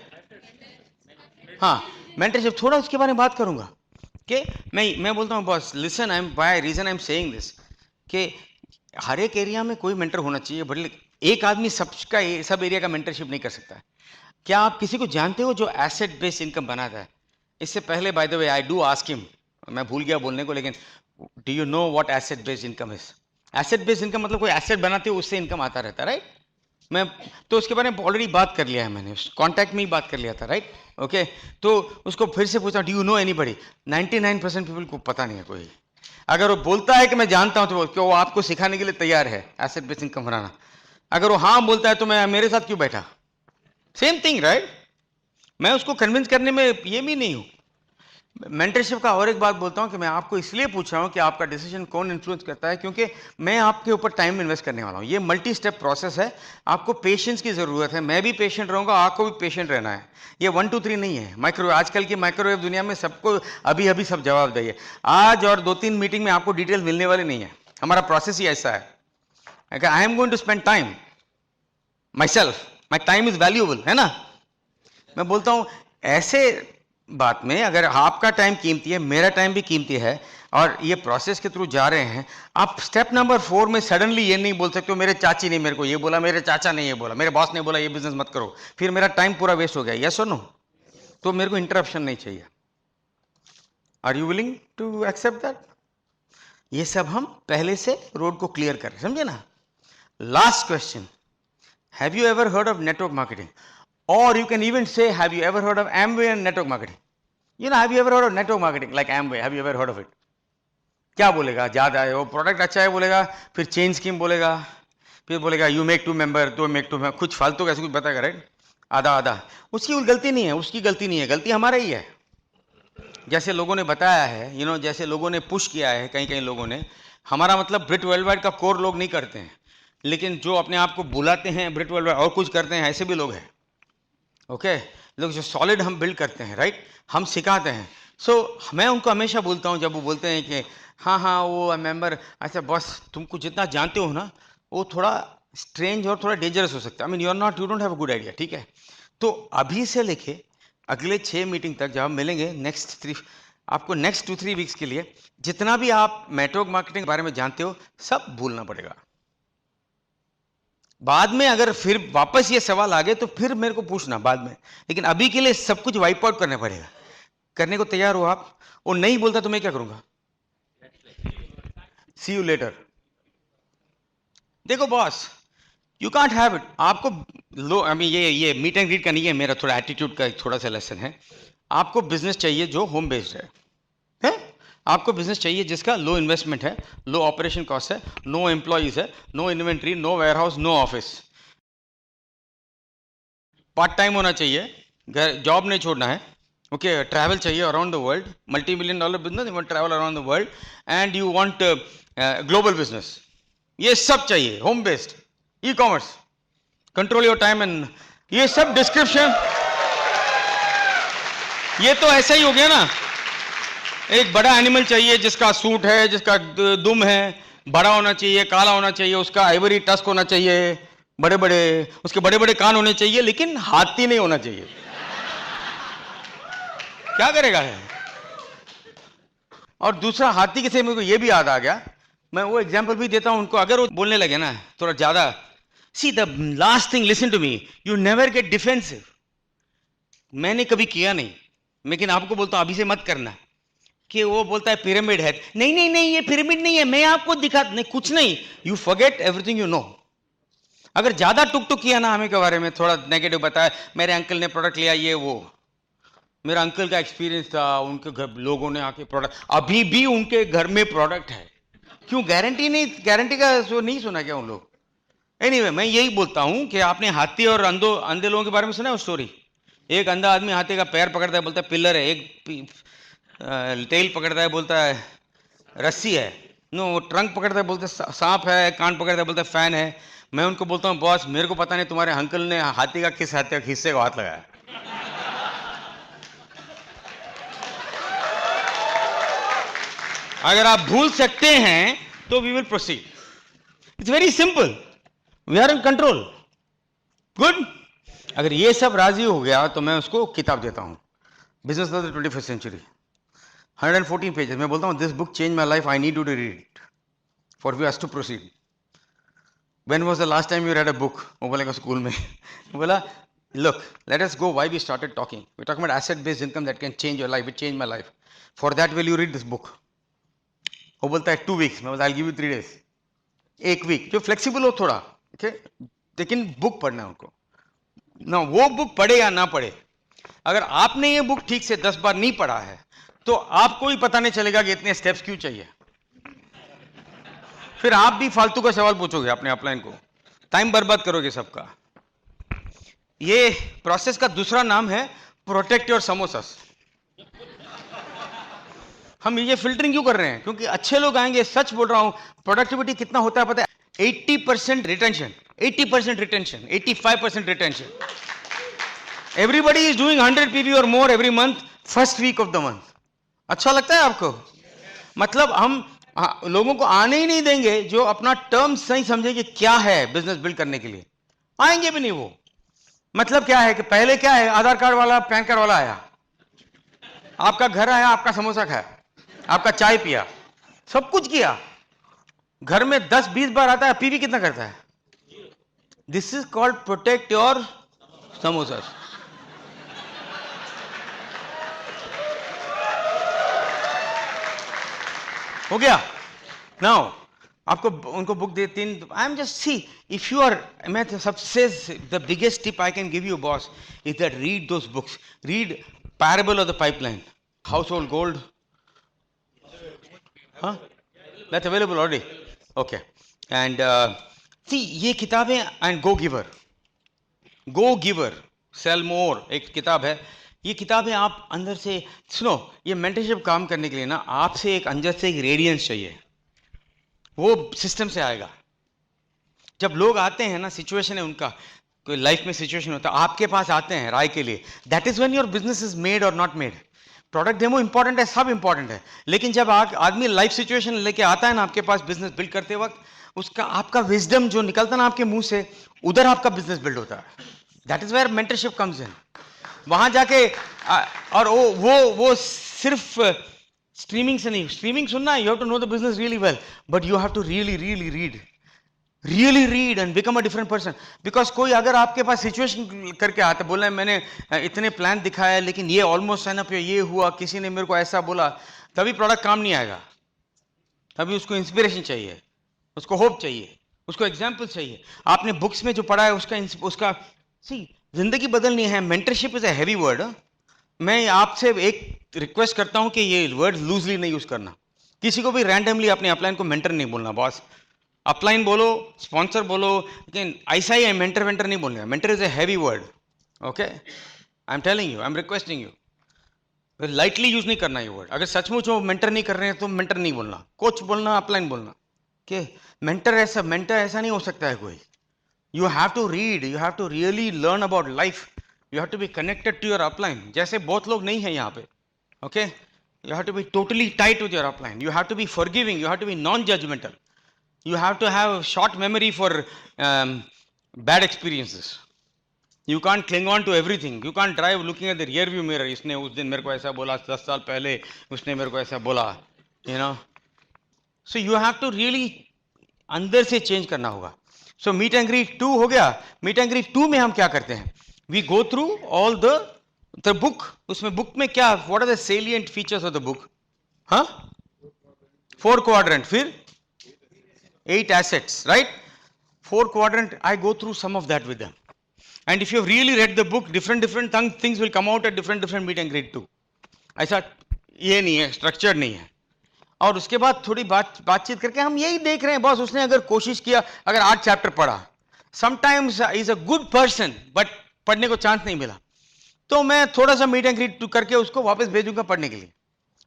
हाँ, मेंटरशिप थोड़ा उसके बारे में बात करूंगा. कि मैं बोलता हूँ boss listen, I am by reason I am saying this, कि हर एक एरिया में कोई मेंटर होना चाहिए, बट एक आदमी सब एरिया का मेंटरशिप नहीं कर सकता. क्या आप किसी को जानते हो जो एसेट बेस्ड इनकम बनाता है? इससे पहले bye the way I do ask him, मैं भूल गया बोलने को, लेकिन do you know what asset based income is? Asset based income मतलब कोई एसेट बनाते हो उससे इनकम आता रहता है, राइट. मैं तो उसके बारे में ऑलरेडी बात कर लिया है, मैंने कॉन्टैक्ट में ही बात कर लिया था, राइट. ओके, तो उसको फिर से पूछा do you no anybody? 99% people को पता नहीं है कोई. अगर वो बोलता है कि मैं जानता हूं तो वो आपको सिखाने के लिए तैयार है एसेट बेस्ड इनकम बनाना. अगर वो हाँ बोलता है तो मैं मेरे साथ क्यों बैठा? Same thing, right. मैं उसको कन्विंस करने में ये भी नहीं हूं. मेंटरशिप का और एक बात बोलता हूं कि मैं आपको इसलिए पूछ रहा हूं कि आपका डिसीजन कौन इन्फ्लुएंस करता है, क्योंकि मैं आपके ऊपर टाइम इन्वेस्ट करने वाला हूं. ये मल्टी स्टेप प्रोसेस है, आपको पेशेंस की जरूरत है. मैं भी पेशेंट रहूंगा, आपको भी पेशेंट रहना है. ये 1 2 3 नहीं है. माइक्रोवेव, आजकल की माइक्रोवेव दुनिया में सबको अभी अभी सब जवाब दिए. आज और 2-3 मीटिंग में आपको डिटेल मिलने वाली नहीं है. हमारा प्रोसेस ही ऐसा है. I am going to spend time myself, my time is valuable, है ना. मैं बोलता हूं ऐसे बात में अगर आपका टाइम कीमती है, मेरा टाइम भी कीमती है, और ये प्रोसेस के थ्रू जा रहे हैं, आप स्टेप नंबर 4 में सडनली ये नहीं बोल सकते हो मेरे चाची ने मेरे को ये बोला, मेरे चाचा ने ये बोला, मेरे बॉस ने बोला ये बिजनेस मत करो, फिर मेरा टाइम पूरा वेस्ट हो गया. यस और नो? तो मेरे को इंटरप्शन नहीं चाहिए. Are you willing to accept that? ये सब हम पहले से रोड को क्लियर कर, समझे ना. Last question, have you ever heard of network marketing? Or you can even say, have you ever heard of Amway and network marketing? You know, have you ever heard of network marketing like Amway? Have you ever heard of it? क्या बोलेगा? ज्यादा है वो product अच्छा है बोलेगा, फिर change scheme बोलेगा, फिर बोलेगा यू मेक 2 मेंबर, तो मेक 2 मेंबर, कुछ फालतू का ऐसे कुछ बताएगा, राइट. आधा आधा. उसकी कोई गलती नहीं है, उसकी गलती नहीं है, गलती हमारा ही है. जैसे लोगों ने बताया है, जैसे लोगों ने पुश किया है, कहीं कहीं लोगों ने. हमारा मतलब ब्रिट वर्ल्ड वाइड का कोर लोग नहीं करते हैं, लेकिन जो अपने आप को बुलाते हैं ब्रिट वर्ल्ड वाइड और कुछ करते हैं, ऐसे भी लोग हैं. ओके, लोग जो सॉलिड हम बिल्ड करते हैं, राइट, हम सिखाते हैं. सो मैं उनको हमेशा बोलता हूँ जब वो बोलते हैं कि हाँ वो मेंबर, अच्छा बॉस तुमको जितना जानते हो ना वो थोड़ा स्ट्रेंज और थोड़ा डेंजरस हो सकता है. I mean you don't have a good idea, ठीक है. तो अभी से लेके अगले 6 मीटिंग तक जब हम मिलेंगे आपको नेक्स्ट 2-3 वीक्स के लिए जितना भी आप नेटवर्क मार्केटिंग के बारे में जानते हो सब भूलना पड़ेगा. बाद में अगर फिर वापस ये सवाल आ गए तो फिर मेरे को पूछना बाद में, लेकिन अभी के लिए सब कुछ वाइप आउट करना पड़ेगा. करने को तैयार हो आप? वो नहीं बोलता तो मैं क्या करूंगा? सी यू लेटर. देखो boss, you can't have it. आपको लो, ये मीट एंड ग्रीट का नहीं है, मेरा थोड़ा एटीट्यूड का थोड़ा सा लेसन है. आपको बिजनेस चाहिए जो होम बेस्ड है? आपको बिजनेस चाहिए जिसका लो इन्वेस्टमेंट है, लो ऑपरेशन कॉस्ट है, नो एम्प्लॉइज है, no inventory, no warehouse, no office, part time होना चाहिए, घर जॉब नहीं छोड़ना है, ओके, ट्रैवल चाहिए around the world, multi $1 million business, you want travel around the world and you want global business, ये सब चाहिए, home based, e commerce, control your time and ये सब डिस्क्रिप्शन, ये तो ऐसा ही हो गया ना। एक बड़ा एनिमल चाहिए जिसका सूट है, जिसका दुम है, बड़ा होना चाहिए, काला होना चाहिए, उसका आइवरी टस्क होना चाहिए, बड़े बड़े, उसके बड़े बड़े कान होने चाहिए, लेकिन हाथी नहीं होना चाहिए। क्या करेगा है? और दूसरा हाथी के से मेरे को ये भी याद आ गया, मैं वो एग्जांपल भी देता हूं उनको, अगर वो बोलने लगे ना थोड़ा ज्यादा, see the last thing, listen to me, you never get defensive. मैंने कभी किया नहीं, लेकिन आपको बोलता हूं अभी से मत करना, कि वो बोलता है पिरामिड है, नहीं नहीं नहीं ये पिरामिड नहीं है, मैं आपको दिखा, नहीं कुछ नहीं, you forget everything you know. अगर ज्यादा टुक टुक किया ना हमें के बारे में, थोड़ा नेगेटिव बताया, मेरे अंकल ने प्रोडक्ट लिया ये वो, मेरा अंकल का एक्सपीरियंस था, उनके घर लोगों ने आके प्रोडक्ट, अभी भी उनके घर में प्रोडक्ट है, क्यों? गारंटी नहीं, गारंटी का नहीं सुना क्या उन लोग? एनीवे, मैं यही बोलता हूं कि आपने हाथी और अंधे लोगों के बारे में सुना है वो स्टोरी? एक अंधा आदमी हाथी का पैर पकड़ता है, बोलता है पिलर है, एक टेल पकड़ता है, बोलता है रस्सी है, नो ट्रंक पकड़ता है, बोलता है सांप है, कान पकड़ता है, बोलता है फैन है। मैं उनको बोलता हूँ बॉस मेरे को पता नहीं तुम्हारे अंकल ने हाथी का किस हिस्से को हाथ लगाया। अगर आप भूल सकते हैं तो we will proceed, it's very simple, we are in control, good. अगर ये सब राजी हो गया तो मैं उसको किताब देता हूं, business of the 21st century, 114 pages. मैं बोलता हूं this book change my life, I need to read it for we us to proceed. When was the last time you read a book? वो बोलेगा स्कूल में। बोला look, let us go why we started talking, we're talking about asset based income that can change your life, it changed my life, for that will you read this book? वो बोलता है 2 weeks, मैं बोलता I'll give you 3 days, 1 week, जो flexible हो थोड़ा, okay? लेकिन book पढ़ना है उनको ना, वो बुक पढ़े या ना पढ़े, अगर आपने ये बुक ठीक से 10 बार नहीं पढ़ा है तो आपको ही पता नहीं चलेगा कि इतने स्टेप्स क्यों चाहिए, फिर आप भी फालतू का सवाल पूछोगे अपने अपलाइन को, टाइम बर्बाद करोगे सबका। ये प्रोसेस का दूसरा नाम है प्रोटेक्ट योर समोसास। हम ये फिल्टरिंग क्यों कर रहे हैं? क्योंकि अच्छे लोग आएंगे, सच बोल रहा हूं, प्रोडक्टिविटी कितना होता है पता है? 80% retention, 80% retention, 85% retention. Everybody is doing 100 PV or more every month, first week of the month. अच्छा लगता है आपको? मतलब हम लोगों को आने ही नहीं देंगे जो अपना टर्म्स नहीं समझे कि क्या है बिजनेस बिल्ड करने के लिए, आएंगे भी नहीं वो। मतलब क्या है कि पहले क्या है, आधार कार्ड वाला, पैन कार्ड वाला आया, आपका घर आया, आपका समोसा खाया, आपका चाय पिया, सब कुछ किया, घर में 10-20 बार आता है, पीवी कितना करता है? This is called protect your samosa. हो गया? नाउ आपको उनको बुक दे 3, I am just see if you are, मैं सबसे the biggest tip I can give you boss is that read those books, read parable of the pipeline, house hold gold, हाँ that's available already, okay, and see ये किताबें, and go giver sell more एक किताब है, ये किताबें आप अंदर से सुनो, ये मेंटरशिप काम करने के लिए ना आपसे एक अंदर से एक रेडियंस चाहिए, वो सिस्टम से आएगा। जब लोग आते हैं ना, सिचुएशन है उनका, कोई लाइफ में सिचुएशन होता है, आपके पास आते हैं राय के लिए, that is when your business is made और not made. Product demo important है, सब इंपॉर्टेंट है, लेकिन जब आदमी लाइफ सिचुएशन लेके आता है ना आपके पास बिजनेस बिल्ड करते वक्त, उसका आपका विजडम जो निकलता है ना आपके मुंह से, उधर आपका बिजनेस बिल्ड होता है। That is where mentorship comes in. वहां जाके और वो सिर्फ स्ट्रीमिंग से नहीं, स्ट्रीमिंग सुनना, you have to know the business really well, but you have to really read and become a different person. Because कोई अगर आपके पास सिचुएशन करके आता, बोला है मैंने इतने प्लान दिखाया लेकिन ये ऑलमोस्ट साइन अप, ये हुआ, किसी ने मेरे को ऐसा बोला, तभी प्रोडक्ट काम नहीं आएगा। तभी उसको इंस्पिरेशन चाहिए, उसको होप चाहिए, उसको एग्जाम्पल चाहिए। आपने बुक्स में जो पढ़ा है उसका सी जिंदगी बदलनी है। Mentorship is a heavy word, मैं आपसे एक रिक्वेस्ट करता हूं कि ये वर्ड लूजली नहीं यूज करना। किसी को भी रैंडमली अपने अपलाइन को मेंटर नहीं बोलना। बॉस अपलाइन बोलो, स्पॉन्सर बोलो, लेकिन ऐसा ही मेंटर वेंटर नहीं बोलना। Mentor is a heavy word. Okay, I am telling you, I am requesting you, lightly use नहीं करना ये वर्ड। अगर सचमुच वो मेंटर नहीं कर रहे हैं तो मेंटर नहीं बोलना, कोच बोलना, अपलाइन बोलना। कि मेंटर ऐसा नहीं हो सकता है कोई। You have to read, you have to really learn about life, you have to be connected to your upline. जैसे बहुत लोग नहीं है यहाँ पे। Okay, you have to be totally tight with your upline, you have to be forgiving, you have to be non judgmental, you have to have a short memory for bad experiences. You can't cling on to everything. You can't drive looking at the rear view mirror. इसने उस दिन मेरे को ऐसा बोला, 10 साल पहले उसने मेरे को ऐसा बोला, you know. So you have to really अंदर से चेंज करना होगा। So meet and greet 2 हो गया। Meet and greet 2 में हम क्या करते हैं? We go through all the book. उसमें बुक में क्या, what are the salient features of the book? हाँ, 4 quadrant, फिर 8 assets, right? 4 quadrant, I go through some of that with them. And if you have really read the book, different things will come out at different meet and greet too. ऐसा ये नहीं है, structure नहीं है। और उसके बाद थोड़ी बातचीत करके हम यही देख रहे हैं, बॉस उसने अगर कोशिश किया, अगर 8 चैप्टर पढ़ा, sometimes is a good person but पढ़ने को चांस नहीं मिला, तो मैं थोड़ा सा मीट एंड ग्रीट करके उसको वापस भेजूंगा पढ़ने के लिए।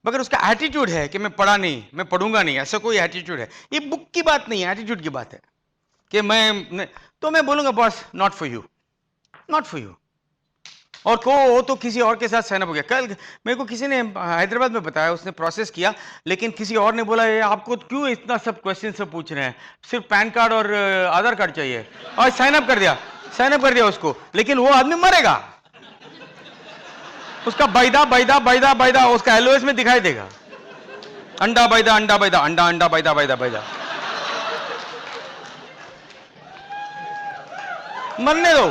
मगर उसका एटीट्यूड है कि मैं पढ़ा नहीं, मैं पढ़ूंगा नहीं, ऐसा कोई एटीट्यूड है। ये बुक की बात नहीं है, एटीट्यूड की बात है कि मैं बोलूंगा boss not for you, not for you. और को वो तो किसी और के साथ साइन अप हो गया। कल मेरे को किसी ने हैदराबाद में बताया, उसने प्रोसेस किया, लेकिन किसी और ने बोला ये आपको क्यों इतना सब क्वेश्चन सब पूछ रहे हैं, सिर्फ पैन कार्ड और आधार कार्ड चाहिए, और साइन अप कर दिया उसको, लेकिन वो आदमी मरेगा, उसका बैदा उसका एलओएस में दिखाई देगा, अंडा बैदा अंडा बैदा। मरने दो।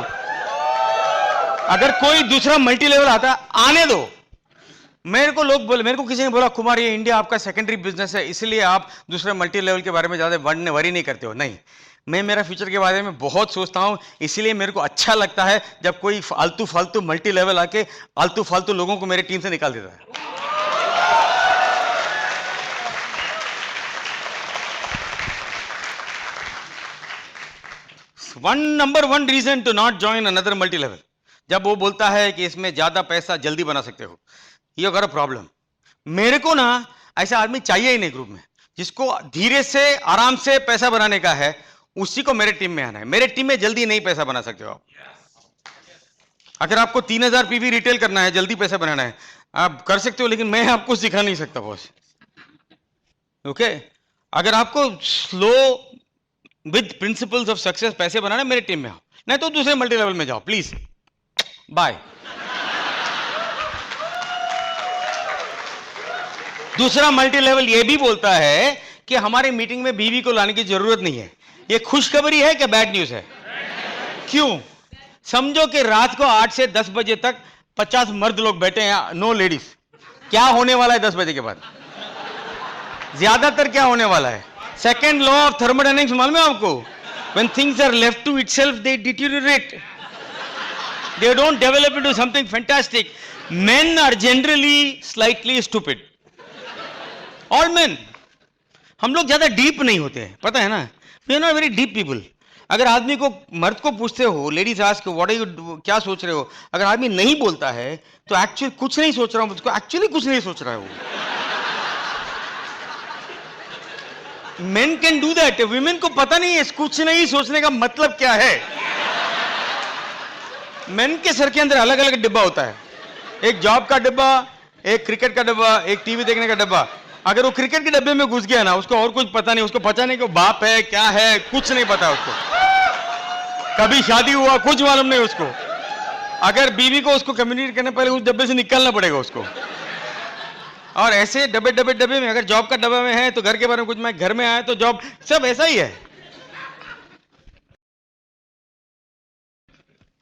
अगर कोई दूसरा मल्टी लेवल आता आने दो। मेरे को किसी ने बोला कुमार ये इंडिया आपका सेकेंडरी बिजनेस है, इसलिए आप दूसरे मल्टी लेवल के बारे में ज्यादा वरी नहीं करते हो। नहीं, मैं मेरा फ्यूचर के बारे में बहुत सोचता हूं, इसलिए मेरे को अच्छा लगता है जब कोई आलतू फालतू मल्टी लेवल आके आलतू फालतू लोगों को मेरे टीम से निकाल देता है। Number one reason to not join another multi level, जब वो बोलता है कि इसमें ज्यादा पैसा जल्दी बना सकते हो, ये अगर प्रॉब्लम। मेरे को ना ऐसा आदमी चाहिए ही नहीं ग्रुप में, जिसको धीरे से आराम से पैसा बनाने का है, उसी को मेरे टीम में आना है। मेरे टीम में जल्दी नहीं पैसा बना सकते हो आप। अगर आपको 3000 पीवी रिटेल करना है, जल्दी पैसा बनाना है, आप कर सकते हो, लेकिन मैं आपको सिखा नहीं सकता बॉस। ओके, अगर आपको slow with principles of success पैसे बनाना है, मेरे टीम में आओ, नहीं तो दूसरे मल्टी लेवल में जाओ प्लीज। बाय। दूसरा मल्टी लेवल ये भी बोलता है कि हमारी मीटिंग में बीवी को लाने की जरूरत नहीं है। ये खुशखबरी है क्या बैड न्यूज है? क्यों? समझो कि रात को 8 से 10 बजे तक 50 मर्द लोग बैठे हैं, नो लेडीज। क्या होने वाला है 10 बजे के बाद? ज्यादातर क्या होने वाला है? सेकेंड लॉ ऑफ थर्मोडायनेमिक्स मालूम है आपको? When things are left to itself they deteriorate, they don't develop into something fantastic. Men are generally slightly stupid. All men. हम लोग ज्यादा डीप नहीं होते हैं, पता है ना? We are not very deep people. अगर आदमी को, मर्द को पूछते हो, ladies ask what are you, क्या सोच रहे हो, अगर आदमी नहीं बोलता है तो एक्चुअली कुछ नहीं सोच रहा हूं, उसको एक्चुअली कुछ नहीं सोच रहा है वो। Men can do that. Women को पता नहीं है कुछ नहीं सोचने का मतलब क्या है। मेन के सर के अंदर अलग अलग डिब्बा होता है, एक जॉब का डिब्बा, एक क्रिकेट का डिब्बा, एक टीवी देखने का डिब्बा। अगर वो क्रिकेट के डिब्बे में घुस गया ना, उसको और कुछ पता नहीं, उसको पता नहीं कि बाप है क्या है, कुछ नहीं पता उसको, कभी शादी हुआ कुछ मालूम नहीं उसको। अगर बीवी को उसको कम्युनिकेट करने पहले उस डब्बे से निकलना पड़ेगा उसको। और ऐसे डब्बे में, अगर जॉब का डब्बा में है तो घर के बारे में कुछ, मैं घर में आया तो जॉब, सब ऐसा ही है।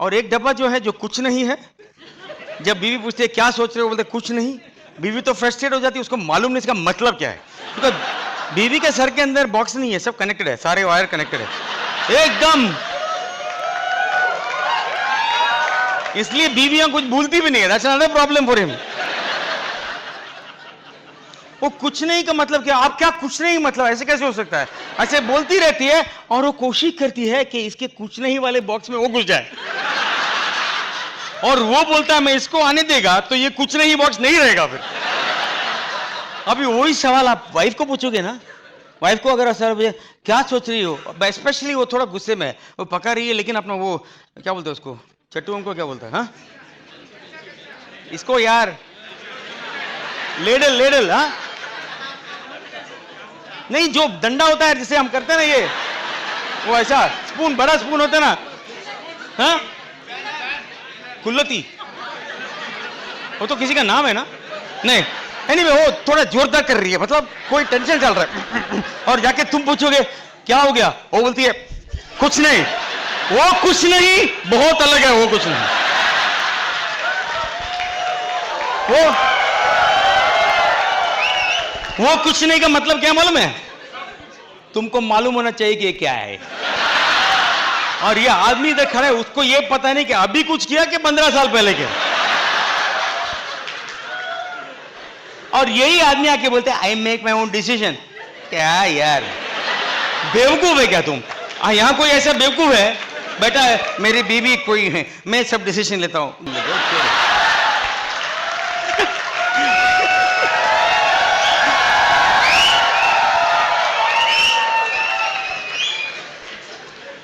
और एक डब्बा जो है जो कुछ नहीं है, जब बीवी पूछती है क्या सोच रहे हो, बोलते कुछ नहीं। बीवी तो फ्रस्ट्रेट हो जाती है, उसको मालूम नहीं इसका मतलब क्या है, क्योंकि बीवी के सर के अंदर बॉक्स नहीं है, सब कनेक्टेड है, सारे वायर कनेक्टेड है एकदम। इसलिए बीवियां कुछ भूलती भी नहीं है, that's another problem for him. वो कुछ नहीं का मतलब क्या? आप क्या कुछ नहीं मतलब ऐसे कैसे हो सकता है? ऐसे बोलती रहती है और वो कोशिश करती है कि इसके कुछ नहीं वाले बॉक्स में वो घुस जाए, और वो बोलता है मैं इसको आने देगा तो ये कुछ नहीं बॉक्स नहीं रहेगा फिर। अभी वही सवाल आप वाइफ को पूछोगे ना, वाइफ को अगर सर भैया क्या सोच रही हो, स्पेशली वो थोड़ा गुस्से में है, वो पका रही है लेकिन अपना वो क्या बोलते हैं उसको, चट्टू को क्या बोलता है? हाँ इसको यार लेडल, लेडल, हाँ नहीं जो डंडा होता है जिसे हम करते हैं ना ये, वो ऐसा स्पून, बड़ा स्पून होता है ना, हाँ कुल्लती, वो तो किसी का नाम है ना? नहीं एनीवे वो थोड़ा जोरदार कर रही है, मतलब कोई टेंशन चल रहा है, और जाके तुम पूछोगे क्या हो गया, वो बोलती है कुछ नहीं। वो कुछ नहीं बहुत अलग है, वो कुछ नहीं। वो कुछ नहीं का मतलब क्या मालूम है? तुमको मालूम होना चाहिए कि ये क्या है। और ये आदमी इधर खड़ा है, उसको ये पता नहीं कि अभी कुछ किया कि 15 साल पहले किया। और यही आदमी आके बोलते हैं I make my own decision. क्या यार बेवकूफ है क्या तुम? यहां कोई ऐसा बेवकूफ है बेटा? मेरी बीवी कोई है, मैं सब डिसीजन लेता हूं।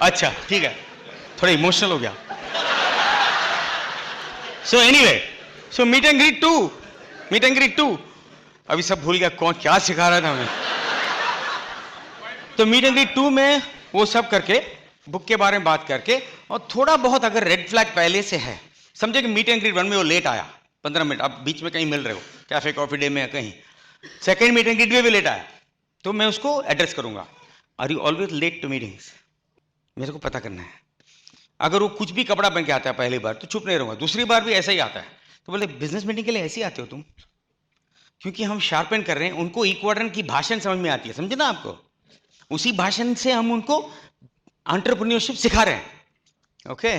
अच्छा ठीक है, थोड़ा इमोशनल हो गया। So anyway, so meet and greet 2, meet and greet 2, अभी सब भूल गया कौन क्या सिखा रहा था हमें। तो मीट एंड ग्रीट 2 में वो सब करके, बुक के बारे में बात करके, और थोड़ा बहुत अगर रेड फ्लैग पहले से है, समझे कि मीट एंड ग्रीट 1 में वो लेट आया 15 मिनट, आप बीच में कहीं मिल रहे हो कैफे कॉफी डे में कहीं, सेकेंड मीट एंड ग्रीट में भी लेट आया, तो मैं उसको एड्रेस करूंगा, are you always late to meetings? मेरे को पता करना है। अगर वो कुछ भी कपड़ा पहन के आता है पहली बार तो चुप नहीं रहूंगा, दूसरी बार भी ऐसा ही आता है तो बोले बिजनेस मीटिंग के लिए ऐसे ही आते हो तुम? क्योंकि हम शार्पन कर रहे हैं, उनको इक्वाड्रेंट की भाषण समझ में आती है, समझे ना आपको? उसी भाषण से हम उनको एंटरप्रेन्योरशिप सिखा रहे हैं। ओके,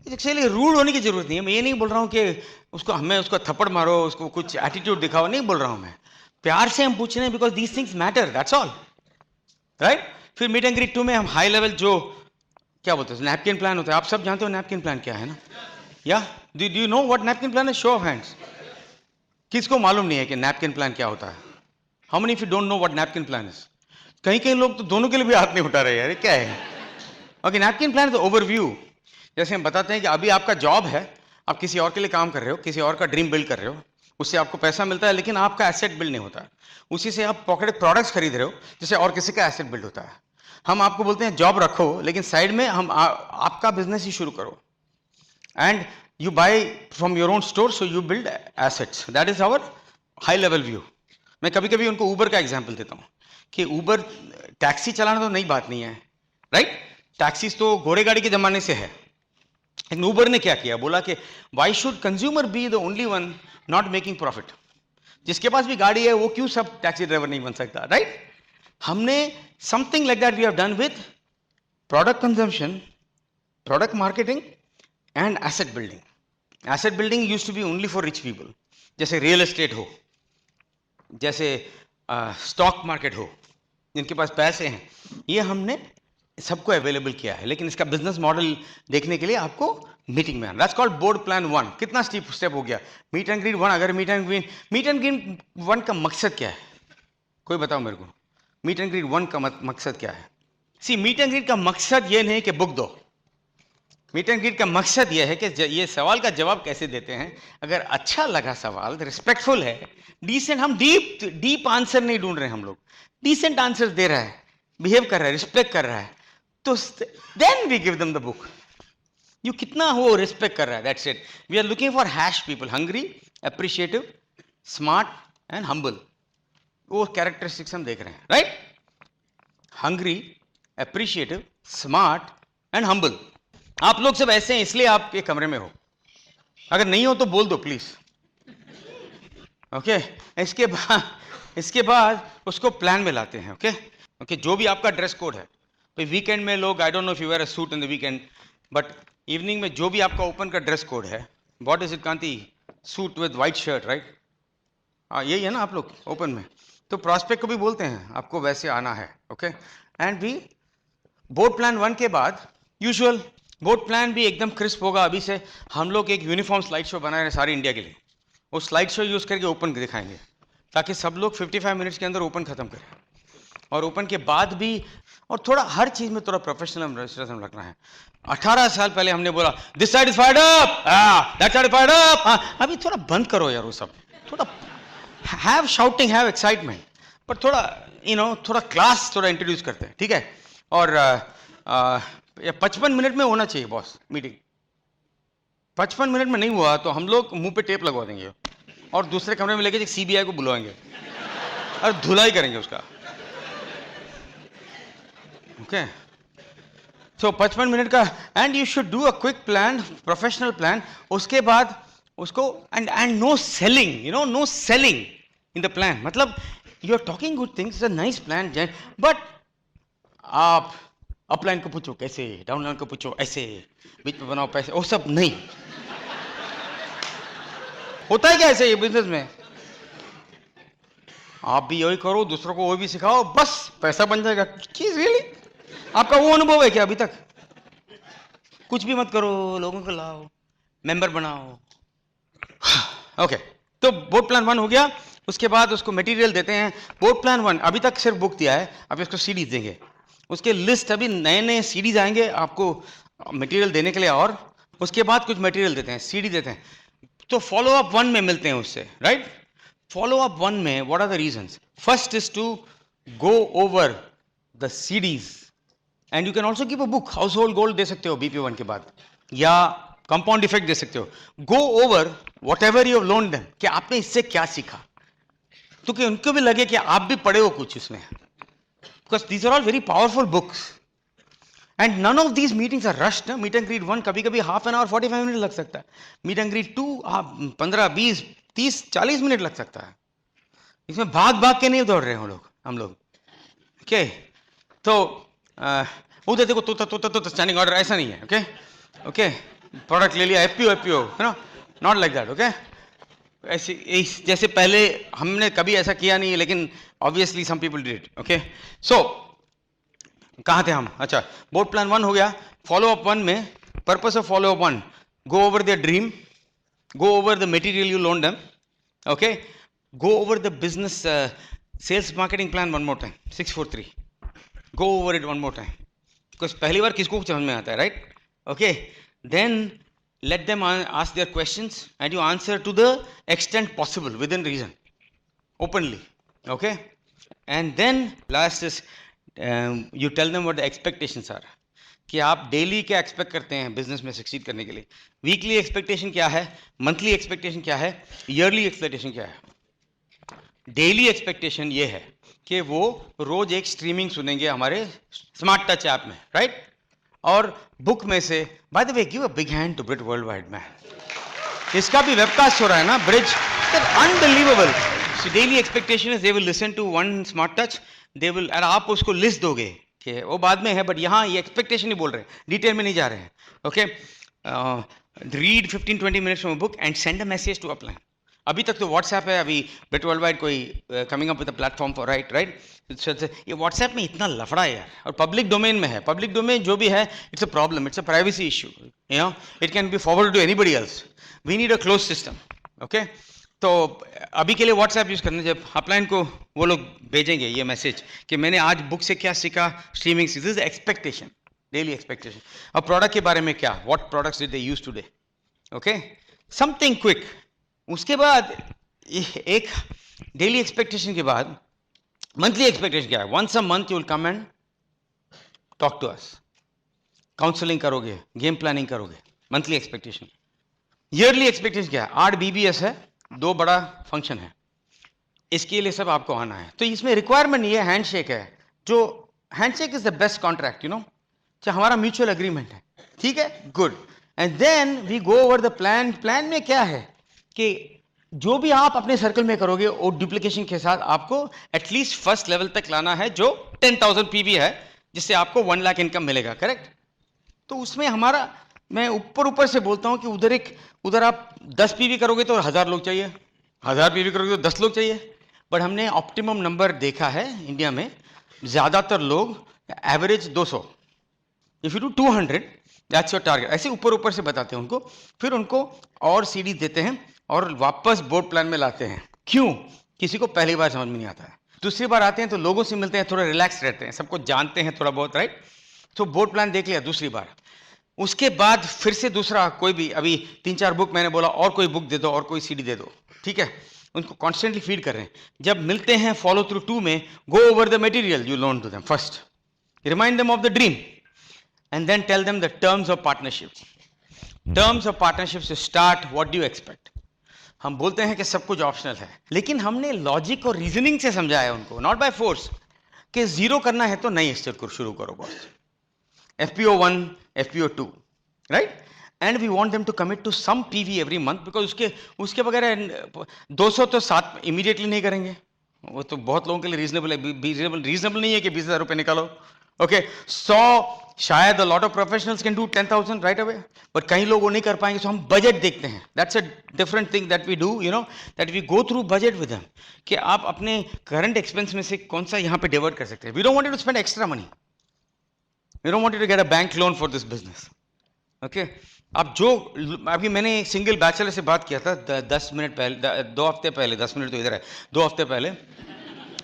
एक्चुअली रूड होने की जरूरत नहीं है। मैं ये नहीं बोल रहा हूँ कि उसको हमें उसको थप्पड़ मारो, उसको कुछ एटीट्यूड दिखाओ, नहीं बोल रहा हूँ मैं। प्यार से हम पूछ रहे हैं because these things matter, that's all, right? फिर मीट एंड ग्रीट 2 में हम हाई लेवल जो क्या बोलते हैं नैपकिन प्लान होता है, आप सब जानते हो नैपकिन प्लान क्या है ना? या do you know what napkin plan है? शो ऑफ हैंड्स, किसको मालूम नहीं है कि नैपकिन प्लान क्या होता है? How many if you don't know what napkin plan is? कहीं कहीं लोग तो दोनों के लिए भी हाथ नहीं उठा रहे यार, क्या है? Okay, napkin plan is overview. जैसे हम बताते हैं कि अभी आपका जॉब है, आप किसी और के लिए काम कर रहे हो, किसी और का ड्रीम बिल्ड कर रहे हो, उससे आपको पैसा मिलता है, लेकिन आपका एसेट बिल्ड नहीं होता। उसी से आप पॉकेट प्रोडक्ट्स खरीद रहे हो, जिससे और किसी का एसेट बिल्ड होता है। हम आपको बोलते हैं जॉब रखो, लेकिन साइड में हम आपका बिजनेस ही शुरू करो, and you buy from your own store, so you build assets. That is our high level view. मैं कभी कभी उनको ऊबर का एग्जाम्पल देता हूँ कि ऊबर टैक्सी चलाना तो नई बात नहीं है, राइट? टैक्सीज तो घोड़े गाड़ी के जमाने से है, लेकिन ऊबर ने क्या किया, बोला कि why should consumer be the only one not making profit? जिसके पास भी गाड़ी है वो क्यों सब टैक्सी ड्राइवर नहीं बन सकता, राइट? हमने something like that we have done with product consumption, product marketing and asset building. Asset building used to be only for rich people, जैसे रियल एस्टेट हो, जैसे स्टॉक मार्केट हो, जिनके पास पैसे हैं, ये हमने सबको अवेलेबल किया है। लेकिन इसका बिजनेस मॉडल देखने के लिए आपको मीटिंग में आना। That's called board plan 1। कितना स्टेप हो गया? Meet and greet 1। अगर मीट एंड ग्रीट 1 का मकसद क्या है, कोई बताओ मेरे को? मीट एंड ग्रीट 1 का मकसद क्या है? सी, मीट एंड ग्रीट का मकसद ये नहीं कि बुक दो। मीट एंड ग्रीट का मकसद ये है कि ये सवाल का जवाब कैसे देते हैं। अगर अच्छा लगा सवाल, रिस्पेक्टफुल है, डिसेंट, हम डीप आंसर नहीं ढूंढ रहे, हम लोग डिसेंट आंसर दे रहा है, बिहेव कर रहा है, रिस्पेक्ट कर रहा है, तो then we give them the book. You कितना हो रिस्पेक्ट कर रहा है, that's it. We are looking for HASH people, hungry, appreciative, smart and humble. वो कैरेक्टरिस्टिक्स हम देख रहे हैं, right? Hungry, appreciative, smart and humble. आप लोग सब ऐसे हैं इसलिए आप ये कमरे में हो। अगर नहीं हो तो बोल दो प्लीज। ओके, इसके बाद उसको प्लान में लाते हैं। ओके, जो भी आपका ड्रेस कोड है, वीकेंड में लोग, I don't know if you wear a suit in the weekend, but evening में जो भी आपका ओपन का ड्रेस कोड है, what is it Kanti, suit with white shirt, right? हाँ यही है ना आप लोग ओपन में, तो प्रॉस्पेक्ट को भी बोलते हैं आपको वैसे आना है, ओके? एंड भी बोर्ड प्लान 1 के बाद यूजुअल बोर्ड प्लान भी एकदम क्रिस्प होगा। अभी से हम लोग एक यूनिफॉर्म स्लाइड शो बना रहे हैं सारी इंडिया के लिए, वो स्लाइड शो यूज करके ओपन दिखाएंगे ताकि सब लोग 55 मिनट्स के अंदर ओपन खत्म करें, और ओपन के बाद भी, और थोड़ा हर चीज में थोड़ा प्रोफेशनल रखना है। 18 साल पहले हमने बोला this side is fired up, that side fired up, अभी थोड़ा बंद करो यार वो सब, थोड़ा हैव शाउटिंग, हैव एक्साइटमेंट, पर थोड़ा थोड़ा क्लास थोड़ा इंट्रोड्यूस करते हैं, ठीक है? और 55 मिनट में होना चाहिए बॉस मीटिंग। 55 मिनट में नहीं हुआ तो हम लोग मुंह पे टेप लगवा देंगे और दूसरे कमरे में लेके सीबीआई को बुलवाएंगे और धुलाई करेंगे उसका, ओके? सो 55 मिनट का, and you should do a quick plan, professional plan. उसके बाद उसको and no selling, no selling in the plan. मतलब you are talking good things, a nice plan, but आप अपलाइन को पूछो कैसे, डाउनलाइन को पूछो ऐसे, बीच में बनाओ पैसे, वो सब नहीं होता है क्या ऐसे ये बिजनेस में? आप भी यही करो, दूसरों को वो भी सिखाओ, बस पैसा बन जाएगा। रियली आपका वो अनुभव है क्या अभी तक? कुछ भी मत करो, लोगों को लाओ, मेंबर बनाओ, ओके? तो बोर्ड प्लान 1 हो गया। उसके बाद उसको मटेरियल देते हैं। बोर्ड प्लान 1 अभी तक सिर्फ बुक दिया है, अब इसको सीडीज देंगे, उसके लिस्ट अभी नए सीडीज आएंगे आपको मटेरियल देने के लिए, और उसके बाद कुछ मटेरियल देते हैं, सीडी देते हैं। तो फॉलो अप 1 में मिलते हैं उससे, राइट? फॉलो अप 1 में what are the reasons? First is to go over the CDs, and you can also give a book, house hold gold दे सकते हो बीपी 1 के बाद, या कंपाउंड इफेक्ट दे सकते हो। Go over what ever you have learned them, कि आपने इससे क्या सीखा, तो कि उनको भी लगे कि आप भी पढ़े हो कुछ इसमें, because these are all very powerful books. And none of these meetings are rushed. Meet and greet 1 कभी कभी हाफ एन आवर 45 मिनट लग सकता है, मीट एंड ग्रीट 2 15 20 30 40 मिनट लग सकता है। इसमें भाग भाग के नहीं दौड़ रहे हैं हम लोग, ओके? तो उधर देखो तो स्टैंडिंग ऑर्डर, ऐसा नहीं है, ओके? प्रोडक्ट ले लिया, एफपीओ, है ना, नॉट लाइक दैट, ओके? ऐसे जैसे पहले हमने कभी ऐसा किया नहीं, लेकिन obviously some people did, okay? So कहाँ थे हम? अच्छा, बोर्ड प्लान 1 हो गया। फॉलो अप 1 में, purpose of follow up 1, go over their dream, go over the material you learn them, okay? Go over the business sales marketing plan 1 more time, 643, go over it 1 more time, because पहली बार किसको समझ में आता है, right? Okay, then let them ask their questions and you answer to the extent possible within reason, openly, okay? And then last is you tell them what the expectations are, कि आप daily क्या expect करते हैं business में succeed करने के लिए, weekly expectation क्या है, मंथली एक्सपेक्टेशन क्या है, ईयरली एक्सपेक्टेशन क्या है। डेली एक्सपेक्टेशन ये है कि वो रोज एक स्ट्रीमिंग सुनेंगे हमारे स्मार्ट टच ऐप में, राइट? और बुक में से, by the way give a big hand to Bridge World Wide man, इसका भी वेबकास्ट हो रहा है ना, Bridge, unbelievable. Daily expectation is they will listen to 1 smart touch, they will, और आप उसको लिस्ट दोगे कि वो बाद में है, बट यहाँ ये एक्सपेक्टेशन ही बोल रहे हैं, डिटेल में नहीं जा रहे हैं, okay? Read 15-20 minutes from book and send a message to upline. अभी तक तो व्हाट्सएप है, अभी ब्रिज वर्ल्ड वाइड कोई coming up with a platform for right? ये व्हाट्सएप में इतना लफड़ा है यार, और पब्लिक डोमेन में है। पब्लिक डोमेन जो भी है, it's a problem, it's a privacy issue, it can be forward to anybody else. We need a close system, okay? तो अभी के लिए व्हाट्सएप यूज करने, जब अपलाइन को वो लोग भेजेंगे ये मैसेज कि मैंने आज बुक से क्या सीखा, स्ट्रीमिंग से, this is expectation, daily expectation. और प्रोडक्ट के बारे में क्या, what products did they use today, okay? Something quick. उसके बाद एक डेली एक्सपेक्टेशन के बाद मंथली एक्सपेक्टेशन क्या है? Once a month you will come and talk to us, counselling करोगे, गेम प्लानिंग करोगे, मंथली एक्सपेक्टेशन। ईयरली एक्सपेक्टेशन क्या है? 8 BBS है, 2 बड़ा फंक्शन है, इसके लिए सब आपको आना है। तो इसमें रिक्वायरमेंट ये हैंडशेक है, जो handshake is the best contract, चाहे हमारा म्यूचुअल एग्रीमेंट है, ठीक है, good. And then we go over the plan. Plan में क्या है कि जो भी आप अपने सर्कल में करोगे वो डुप्लीकेशन के साथ आपको एटलीस्ट फर्स्ट लेवल तक लाना है, जो 10,000 PB है, जिससे आपको 1 लाख इनकम मिलेगा, करेक्ट? तो उसमें हमारा मैं ऊपर ऊपर से बोलता हूं कि उधर आप 10 पीवी करोगे तो 1000 लोग चाहिए, 1000 पीवी करोगे तो 10 लोग चाहिए। बट हमने ऑप्टिमम नंबर देखा है इंडिया में, ज्यादातर लोग average 200, if you do 200 that's your target, ऐसे ऊपर ऊपर से बताते हैं उनको, फिर उनको और सीडी देते हैं और वापस बोर्ड प्लान में लाते हैं। क्यों? किसी को पहली बार समझ में नहीं आता है, दूसरी बार आते हैं तो लोगों से मिलते हैं, थोड़ा रिलैक्स रहते हैं, सबको जानते हैं थोड़ा बहुत, राइट? तो बोर्ड प्लान देख लिया दूसरी बार, उसके बाद फिर से दूसरा कोई भी, अभी 3-4 बुक मैंने बोला और कोई बुक दे दो और कोई सीडी दे दो, ठीक है? उनको कॉन्स्टेंटली फीड कर रहे हैं। जब मिलते हैं फॉलो थ्रू 2 में, go over the material you learn to them first, remind them of the dream and then tell them the terms of partnership. Terms of partnership to start, what do you expect? हम बोलते हैं कि सब कुछ optional है, लेकिन हमने logic और रीजनिंग से समझाया उनको, नॉट बाय फोर्स, कि जीरो करना है तो नई स्टेप शुरू करो boss, FPO 1, FPO 2, right? And we want them to commit to some PV every month, because उसके बगैर 200 तो 7 इमीडिएटली नहीं करेंगे, वो तो बहुत लोगों के लिए रीजनेबल है, रीजनेबल नहीं है कि 20,000 रुपए निकालो, ओके? 100 शायद lot of professionals can do 10,000 right away, but कई लोग वो नहीं कर पाएंगे, तो हम बजट देखते हैं, that's a different thing that we do, you know, that we go through budget with them, कि आप अपने करंट एक्सपेंस में से कौन सा यहां पे डिवर्ट कर सकते हैं। We don't want you to spend extra money, we don't want you to get a bank loan for this business, okay? अब जो अभी मैंने एक सिंगल बैचलर से बात किया था 10 मिनट पहले, 2 हफ्ते पहले, 10 मिनट तो इधर है, 2 हफ्ते पहले,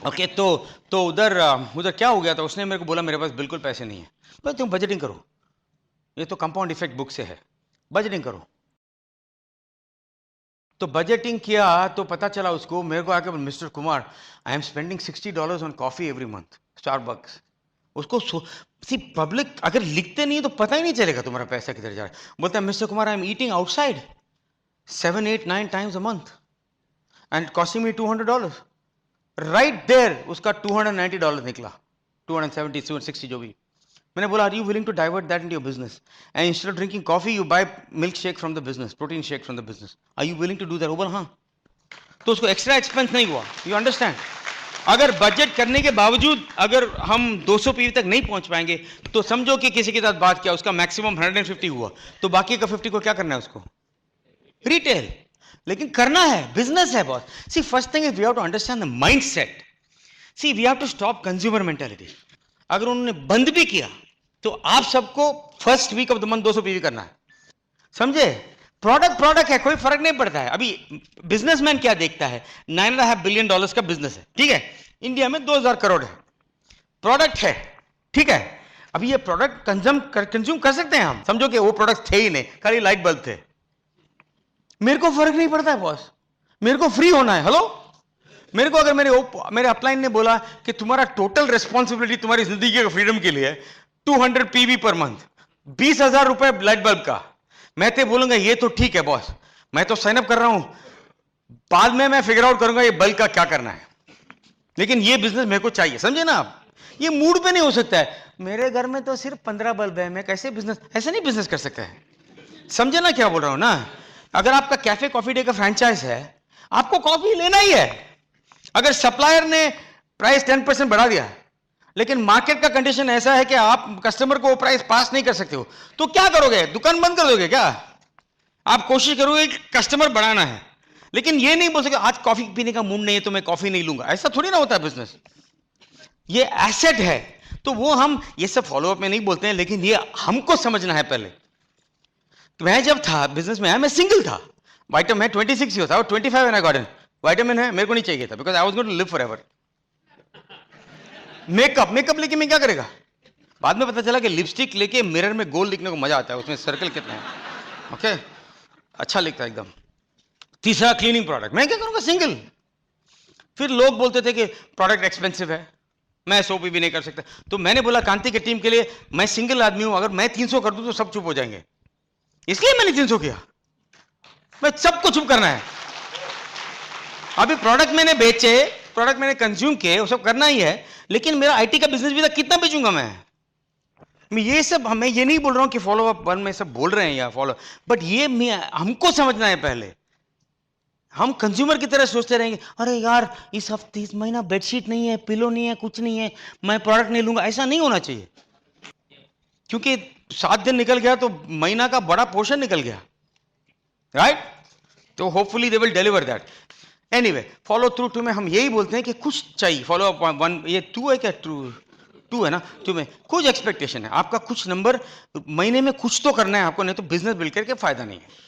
ओके? तो उधर क्या हो गया था, उसने मेरे को बोला मेरे पास बिल्कुल पैसे नहीं है। भाई तुम बजटिंग करो, ये तो कंपाउंड इफेक्ट बुक से है, बजटिंग करो। तो बजटिंग किया तो पता चला उसको, मेरे को आके, mister Kumar I am spending $60 on coffee every month, Starbucks. उसको सी पब्लिक अगर लिखते नहीं तो पता ही नहीं चलेगा तुम्हारा पैसा किधर जा रहा है। बोलता है mister Kumar I am eating outside 7, 8, 9 times a month and costing me $200। Right there उसका $290 निकला, 270, 260 जो भी। मैंने बोला are you willing to divert that into your business and instead of drinking coffee you buy milk shake from the business, protein shake from the business, are you willing to do that? वो बोला हाँ। तो उसको extra expense नहीं हुआ, you understand? अगर budget करने के बावजूद अगर हम 200 पीवी तक नहीं पहुंच पाएंगे तो समझो कि किसी के साथ बात किया, उसका मैक्सिमम 150 हुआ, तो बाकी का 50 को क्या करना है उसको? रिटेल। लेकिन करना है, बिजनेस है boss. See first thing is we have to understand the mindset. See we have to stop consumer mentality. अगर उन्होंने बंद भी किया तो आप सबको first week of the month 200 PV करना है, समझे? प्रोडक्ट है, कोई फर्क नहीं पड़ता है। अभी बिजनेसमैन क्या देखता है, $9.5 बिलियन का बिजनेस है, ठीक है? इंडिया में 2000 करोड़ है, प्रोडक्ट है, ठीक है? अभी ये प्रोडक्ट कंज्यूम कर सकते हैं हम, समझो कि वो प्रोडक्ट थे ही नहीं, खाली लाइट बल्ब थे, मेरे को फर्क नहीं पड़ता है बॉस, मेरे को फ्री होना है। हेलो, मेरे को अगर मेरे अपलाइन ने बोला कि तुम्हारा टोटल रिस्पॉन्सिबिलिटी तुम्हारी जिंदगी के फ्रीडम के लिए 200 पीवी पर मंथ, 20,000 रुपए लाइट बल्ब का, मैं तो बोलूंगा ये तो ठीक है बॉस, मैं तो साइन अप कर रहा हूं, बाद में मैं फिगर आउट करूंगा ये बल्ब का क्या करना है, लेकिन ये बिजनेस मेरे को चाहिए, समझे ना आप? ये मूड पे नहीं हो सकता है, मेरे घर में तो सिर्फ 15 बल्ब है, मैं कैसे बिजनेस, ऐसे नहीं बिजनेस कर सकता है, समझे ना क्या बोल रहा हूं ना? अगर आपका कैफे कॉफी डे का फ्रेंचाइज है, आपको कॉफी लेना ही है। अगर सप्लायर ने प्राइस 10% बढ़ा दिया लेकिन मार्केट का कंडीशन ऐसा है कि आप कस्टमर को वो प्राइस पास नहीं कर सकते हो, तो क्या करोगे? दुकान बंद कर दोगे क्या? आप कोशिश करोगे कि कस्टमर बढ़ाना है, लेकिन ये नहीं बोल सकते आज कॉफी पीने का मूड नहीं है तो मैं कॉफी नहीं लूंगा, ऐसा थोड़ी ना होता है बिजनेस। ये एसेट है, तो वो हम ये सब फॉलोअप में नहीं बोलते हैं, लेकिन ये हमको समझना है पहले। तो मैं जब था बिजनेस में, मैं सिंगल था, वाइटम है 26 ईयर था और 25 and I got in, vitamin है, मेरे को नहीं चाहिए था, because I was going to live forever. Makeup लेके मैं क्या करेगा? बाद में पता चला कि लिपस्टिक लेके मिरर में गोल लिखने को मजा आता है, उसमें सर्कल कितने हैं, ओके? अच्छा लिखता है एकदम। तीसरा क्लीनिंग प्रोडक्ट, मैं क्या करूंगा सिंगल। फिर लोग बोलते थे कि प्रोडक्ट एक्सपेंसिव है, मैं 100 भी नहीं कर सकता, तो मैंने बोला कांति की टीम के लिए मैं सिंगल आदमी हूं, अगर मैं 300 कर दूं तो सब चुप हो जाएंगे, इसलिए मैंने 300 किया। मैं सबको चुप करना है। अभी प्रोडक्ट मैंने बेचे, प्रोडक्ट मैंने कंज्यूम किए, वो सब करना ही है, लेकिन मेरा आईटी का बिजनेस भी था, कितना बेचूंगा मैं ये सब, मैं ये नहीं बोल रहा हूं कि फॉलो अप वन में सब बोल रहे हैं या फॉलो, बट ये हमको समझना है पहले। हम कंज्यूमर की तरह सोचते रहेंगे, अरे यार इस हफ्ते इस महीना बेडशीट नहीं है, पिलो नहीं है, कुछ नहीं है, मैं प्रोडक्ट नहीं लूंगा, ऐसा नहीं होना चाहिए। क्योंकि 7 दिन निकल गया तो महीना का बड़ा पोर्शन निकल गया, राइट? तो hopefully they will deliver that. Anyway, follow through two में हम यही बोलते हैं कि कुछ चाहिए। फॉलो अप वन, ये टू है क्या? टू है ना? टू में कुछ एक्सपेक्टेशन है आपका, कुछ नंबर महीने में कुछ तो करना है आपको, नहीं तो बिजनेस बिल्ड करके फायदा नहीं है।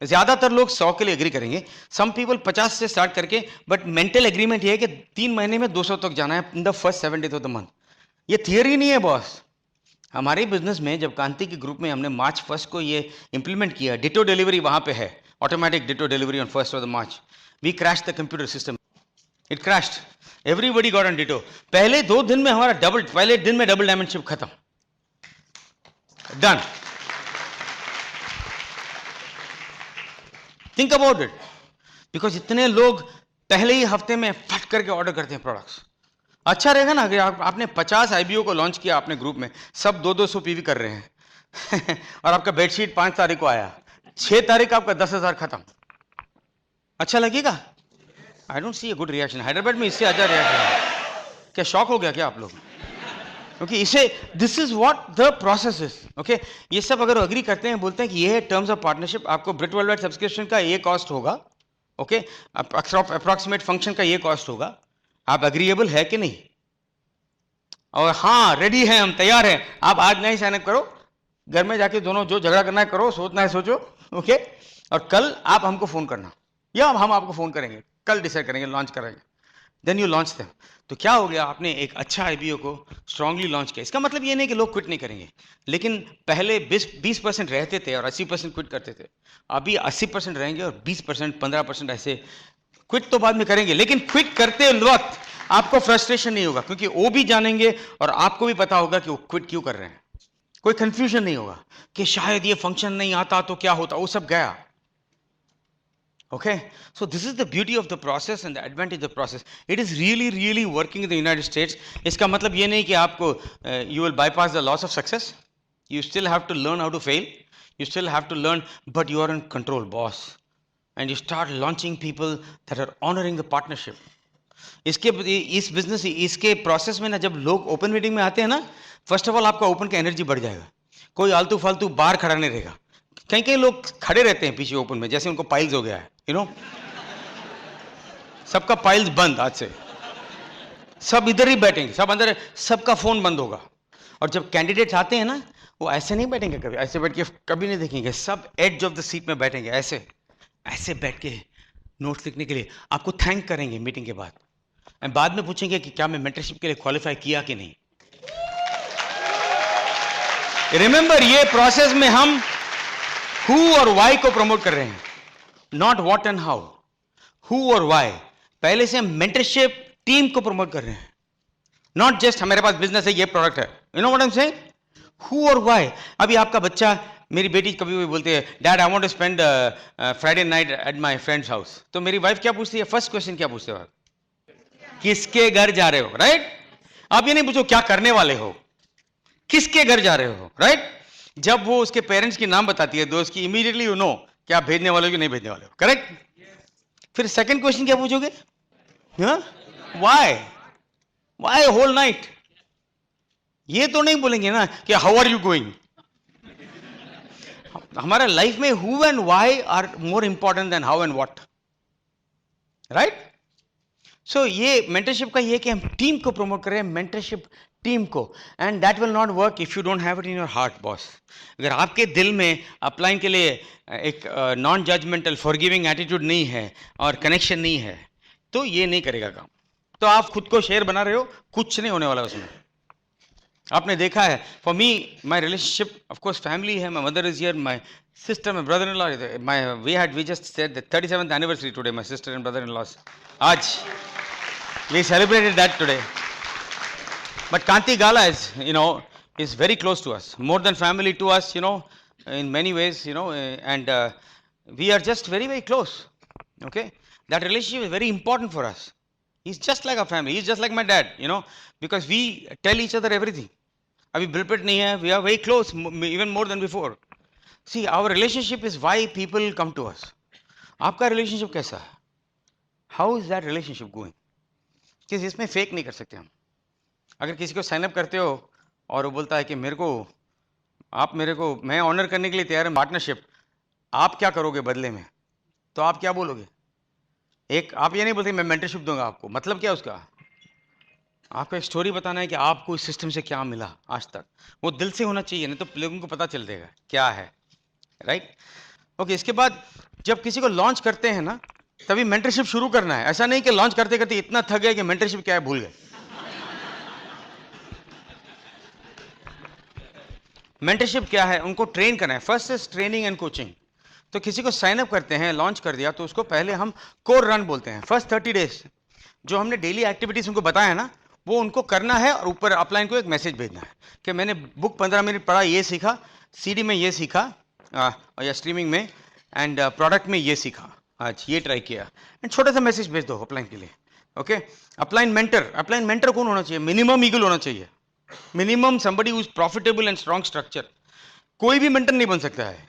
ज्यादातर लोग 100 के लिए एग्री करेंगे, सम पीपल 50 से स्टार्ट करके, बट मेंटल एग्रीमेंट ये है कि 3 महीने में 200 तक जाना है in the first 7 days of the month. ये थियरी नहीं है बॉस। हमारे बिजनेस में जब कांति के ग्रुप में हमने मार्च 1 को ये इंप्लीमेंट किया, डिटो डिलीवरी वहां पे है, automatic ditto delivery on 1st of the March, we crash the computer system, it crashed, everybody got on ditto. पहले 2 दिन में हमारा पहले दिन में डबल डायमंड शिप खत्म, done. Think about it, because इतने लोग पहले ही हफ्ते में फट करके ऑर्डर करते हैं प्रोडक्ट्स। अच्छा रहेगा ना कि आपने 50 आईबीओ को लॉन्च किया अपने ग्रुप में, सब 200 पीवी कर रहे हैं और आपका बेडशीट 5 तारीख को आया, 6 तारीख आपका 10,000 खत्म। अच्छा लगेगा? I don't see a good reaction. Hyderabad में इससे अच्छा रिएक्शन, क्या शॉक हो गया क्या आप लोग? क्योंकि इसे, this is what the process is, okay. ये सब अगर अग्री करते हैं, बोलते हैं कि ये है टर्म्स ऑफ पार्टनरशिप, आपको ब्रिट वर्ल्ड वाइड सब्सक्रिप्शन का ये कॉस्ट होगा, ओके, अप्रॉक्सीमेट फंक्शन का ये कॉस्ट होगा, आप अग्रीएबल है कि नहीं? और हाँ, रेडी है, हम तैयार हैं। आप आज नहीं साइन अप करो, घर में जाके दोनों जो झगड़ा करना है करो, सोचना है सोचो, ओके। और कल आप हमको फोन करना, या हम आपको फोन करेंगे, कल डिसाइड करेंगे, लॉन्च करेंगे, देन यू लॉन्च देम। तो क्या हो गया, आपने एक अच्छा आईबीओ को स्ट्रांगली लॉन्च किया। इसका मतलब ये नहीं कि लोग क्विट नहीं करेंगे, लेकिन पहले 20% रहते थे और 80% क्विट करते थे। अभी 80% रहेंगे और 20%, 15% ऐसे क्विट तो बाद में करेंगे, लेकिन क्विट करते वक्त आपको फ्रस्ट्रेशन नहीं होगा, क्योंकि वो भी जानेंगे और आपको भी पता होगा कि वो क्विट क्यों कर रहे हैं। कोई कंफ्यूजन नहीं होगा कि शायद ये फंक्शन नहीं आता तो क्या होता, वो सब गया। Okay, so this is the beauty of the process and the advantage of the process. It is really working in the United States. इसका मतलब ये नहीं कि आपको you will bypass the loss of success. You still have to learn how to fail. You still have to learn, but you are in control, boss. And you start launching people that are honoring the partnership. इस business, इसके process में ना, जब लोग open meeting में आते हैं ना, फर्स्ट ऑफ ऑल आपका ओपन का एनर्जी बढ़ जाएगा। कोई आलतू फालतू बाहर खड़ा नहीं रहेगा। कहीं कहीं लोग खड़े रहते हैं पीछे ओपन में, जैसे उनको पाइल्स हो गया है, यू नो, सबका पाइल्स बंद, आज से सब इधर ही बैठेंगे, सब अंदर, सबका फोन बंद होगा। और जब कैंडिडेट्स आते हैं ना, वो ऐसे नहीं बैठेंगे, कभी ऐसे बैठ के कभी नहीं देखेंगे, सब एज ऑफ द सीट में बैठेंगे, ऐसे ऐसे बैठ के नोट्स लिखने के लिए आपको थैंक करेंगे मीटिंग के बाद, और बाद में पूछेंगे कि क्या मैं मेंटरशिप के लिए क्वालिफाई किया कि नहीं। रिमेंबर, ये प्रोसेस में हम हु और वाई को प्रमोट कर रहे हैं, not what and how. Who और वाई, पहले से हम मेंटरशिप टीम को प्रमोट कर रहे हैं, नॉट जस्ट हमारे पास बिजनेस है, ये प्रोडक्ट है, you know what I am saying. Who और वाई। अभी आपका बच्चा, मेरी बेटी कभी भी बोलती है, dad I want to spend Friday night at my friends house, तो मेरी वाइफ क्या पूछती है, फर्स्ट क्वेश्चन क्या पूछते हो आप, किसके घर जा रहे हो, राइट? आप ये नहीं पूछो क्या करने वाले हो, किसके घर जा रहे हो, राइट? जब वो उसके पेरेंट्स की नाम बताती है दोस्त की, इमीडिएटली यू नो क्या भेजने वाले हो कि नहीं भेजने वाले हो, करेक्ट? फिर सेकंड क्वेश्चन क्या पूछोगे, व्हाई होल नाइट? ये तो नहीं बोलेंगे ना कि हाउ आर यू गोइंग। हमारा लाइफ में who and why are more important then how and what, right? So ये मेंटरशिप का ये कि हम टीम को प्रमोट कर रहे हैं, मेंटरशिप टीम को, and that will not work if you don't have it in your heart, boss. अगर आपके दिल में अपलाइन के लिए एक नॉन जजमेंटल फॉरगिविंग एटीट्यूड नहीं है और कनेक्शन नहीं है, तो ये नहीं करेगा काम। तो आप खुद को शेर बना रहे हो, कुछ नहीं होने वाला उसमें। आपने देखा है, for me my relationship, of course family है, my mother is here, my sister, my brother in law, we just said the 37th anniversary today, my sister and brother in laws, आज we celebrated that today. But Kanti Gala is very close to us, more than family to us, in many ways, and we are just very close, okay? That relationship is very important for us. He's just like a family, he's just like my dad, because we tell each other everything. Abhi Bilpit nahi hai, we are very close, even more than before. See, our relationship is why people come to us. Aapka relationship kaisa hai? How is that relationship going? किस इसमें fake नहीं कर सकते हम। अगर किसी को sign up करते हो और वो बोलता है कि मेरे को आप मेरे को, मैं ऑनर करने के लिए तैयार हूं पार्टनरशिप, आप क्या करोगे बदले में? तो आप क्या बोलोगे? एक आप ये नहीं बोलते मैं मेंटरशिप दूंगा आपको, मतलब क्या उसका? आपको एक स्टोरी बताना है कि आपको इस सिस्टम से क्या मिला आज तक, वो दिल से होना चाहिए, नहीं तो लोगों को पता चल जाएगा क्या है, राइट? ओके, इसके बाद जब किसी को लॉन्च करते हैं ना, तभी मेंटरशिप शुरू करना है। ऐसा नहीं कि लॉन्च करते करते इतना थक गए कि मेंटरशिप क्या है भूल गए। मेंटरशिप क्या है? उनको ट्रेन करना है। First is training and coaching. तो किसी को साइन अप करते हैं, लॉन्च कर दिया, तो उसको पहले हम कोर रन बोलते हैं। फर्स्ट 30 डेज जो हमने डेली एक्टिविटीज उनको बताया ना, वो उनको करना है और ऊपर अपलाइन को एक मैसेज भेजना है कि मैंने बुक 15 मिनट पढ़ा, ये सीखा, सीडी में ये सीखा, या स्ट्रीमिंग में, एंड प्रोडक्ट में ये सीखा, आज ये ट्राई किया, एंड छोटा सा मैसेज भेज दो अपलाइन के लिए। ओके, अपलाइन मेंटर कौन होना चाहिए? मिनिमम ईगल होना चाहिए, minimum somebody who is profitable and strong structure। कोई भी मेंटर नहीं बन सकता है,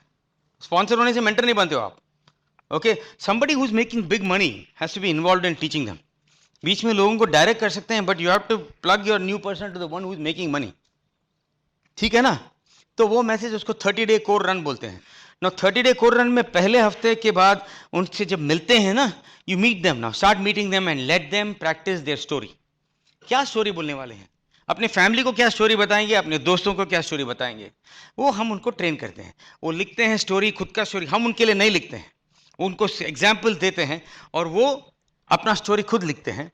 स्पॉन्सर होने से मेंटर नहीं बनते हो आप। Okay, somebody who is making big money has to be involved in teaching them। बीच में लोगों को डायरेक्ट कर सकते हैं, but you have to plug your new person to the one who is making money, ठीक है ना? तो वो मैसेज उसको 30 डे कोर रन बोलते हैं। ना 30 डे कोर रन में पहले हफ्ते के बाद उनसे जब मिलते हैं ना, you meet them, now start meeting them and let them practice their story. क्या स्टोरी बोलने वाले हैं? अपने फैमिली को क्या स्टोरी बताएंगे, अपने दोस्तों को क्या स्टोरी बताएंगे, वो हम उनको ट्रेन करते हैं। वो लिखते हैं स्टोरी, खुद का स्टोरी हम उनके लिए नहीं लिखते हैं, उनको एग्जाम्पल देते हैं और वो अपना स्टोरी खुद लिखते हैं।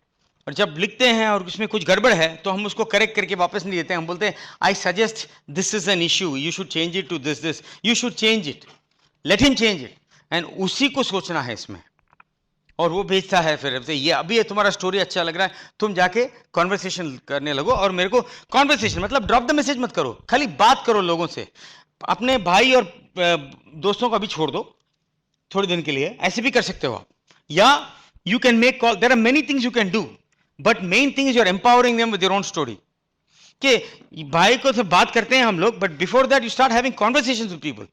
और जब लिखते हैं और उसमें कुछ गड़बड़ है तो हम उसको करेक्ट करके वापस नहीं देते हैं, हम बोलते हैं I suggest this is an issue, you should change it to this, you should change it, let him change it. And उसी को सोचना है इसमें, और वो भेजता है फिर ये अभी ये तुम्हारा स्टोरी अच्छा लग रहा है, तुम जाके कॉन्वर्सेशन करने लगो। और मेरे को कॉन्वर्सेशन मतलब ड्रॉप द मैसेज मत करो, खाली बात करो लोगों से। अपने भाई और दोस्तों को अभी छोड़ दो थोड़ी दिन के लिए, ऐसे भी कर सकते हो आप, या you can make call, there are many things you can do, but main thing is you are empowering them with your own story. कि भाई को तो बात करते हैं हम लोग, but before that you start having conversations with people.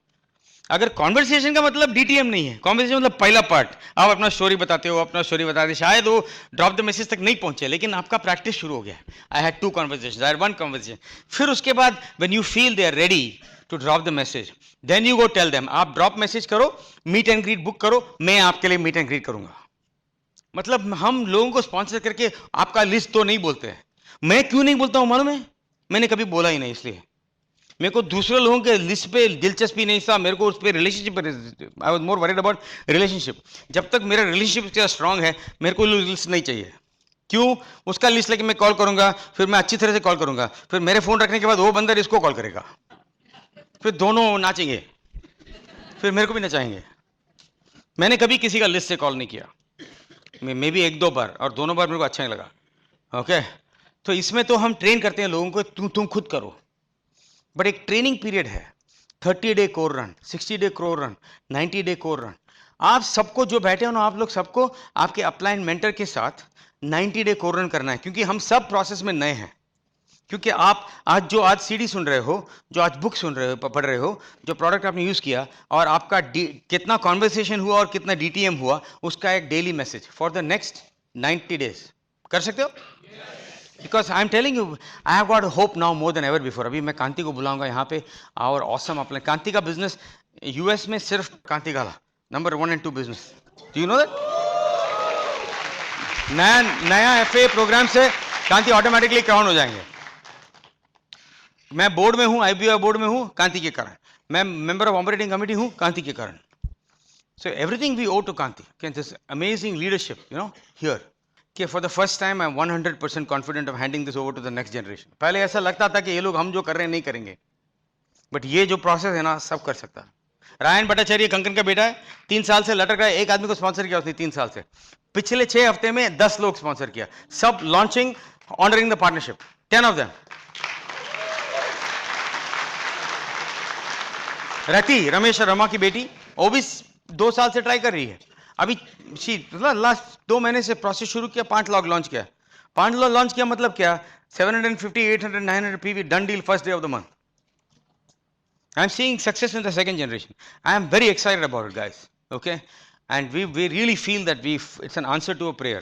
अगर कॉन्वर्सेशन का मतलब डीटीएम नहीं है, कॉन्वर्सेशन मतलब पहला पार्ट, आप अपना स्टोरी बताते हो, अपना स्टोरी बताते, शायद वो ड्रॉप द मैसेज तक नहीं पहुंचे, लेकिन आपका प्रैक्टिस शुरू हो गया। I had 2 conversation, I had 1 conversation. फिर उसके बाद when you feel they are ready to drop the message, then you go tell them, आप ड्रॉप मैसेज करो, मीट एंड ग्रीट बुक करो, मैं आपके लिए मीट एंड ग्रीट करूंगा। मतलब हम लोगों को स्पॉन्सर करके आपका लिस्ट तो नहीं बोलते हैं। मैं क्यों नहीं बोलता हूं मालूम है? मैंने कभी बोला ही नहीं, इसलिए मेरे को दूसरे लोगों के लिस्ट पे दिलचस्पी नहीं था, मेरे को उस पर relationship, I was more worried about relationship. जब तक मेरा रिलेशनशिप स्ट्रांग है, मेरे को लिस्ट नहीं चाहिए। क्यों? उसका लिस्ट लेके मैं कॉल करूंगा, फिर मैं अच्छी तरह से कॉल करूंगा, फिर मेरे फोन रखने के बाद वो बंदर इसको कॉल करेगा, फिर दोनों नाचेंगे, फिर मेरे को भी नचाएंगे। मैंने कभी किसी का लिस्ट से कॉल नहीं किया, मे भी 1-2 बार, और दोनों बार मेरे को अच्छा नहीं लगा। ओके, तो इसमें तो हम ट्रेन करते हैं लोगों को, तुम खुद करो, बट एक ट्रेनिंग पीरियड है। 30 day core run, 60 day core run, 90 day core run. आप सबको जो बैठे हो ना, आप लोग सबको आपके अपलाइन मेंटर के साथ 90 डे कोर रन करना है, क्योंकि हम सब प्रोसेस में नए हैं। क्योंकि आप आज सीडी सुन रहे हो, जो आज बुक सुन रहे हो, पढ़ रहे हो, जो प्रोडक्ट आपने यूज किया, और आपका कितना कॉन्वर्सेशन हुआ और कितना डीटीएम हुआ, उसका एक daily message for the next 90 days कर सकते हो। Because I am telling you, I have got hope now more than ever before. अभी मैं कांति को बुलाऊंगा यहाँ पे, और ऑसम अपने कांति का बिजनेस यूएस में सिर्फ Kanti Gala number 1 and 2 business, do you know that? नया एफए प्रोग्राम से कांति ऑटोमेटिकली क्राउन हो जाएंगे। मैं बोर्ड में हूं, आईबीओ बोर्ड में हूं कांति के कारण, मैं मेंबर ऑफ ऑपरेटिंग कमेटी हूं कांति के कारण। So everything we owe to Kanti, this amazing leadership, you know, here. कि for the first time I am 100% confident of handing this over to the next generation. पहले ऐसा लगता था कि ये लोग हम जो कर रहे हैं नहीं करेंगे, बट ये जो प्रोसेस है ना, सब कर सकता है। रायन भट्टाचार्य कंकन का बेटा है, 3 साल से लटक रहा है, एक आदमी को स्पॉन्सर किया उसने 3 साल से। पिछले 6 हफ्ते में 10 लोग स्पॉन्सर किया, सब launching, honoring the partnership, 10 of them. Rati, Ramesh और रमा की बेटी, वो भी 2 साल से ट्राई कर रही है। अभी लास्ट 2 महीने से प्रोसेस शुरू किया, 5 लाख लॉन्च किया। 5 लाख लॉन्च किया मतलब क्या? 750, 800, 900 PV done deal first day of the month. I am seeing success in the second generation. I am very excited about it guys, okay, and we really feel that it's an answer to a prayer.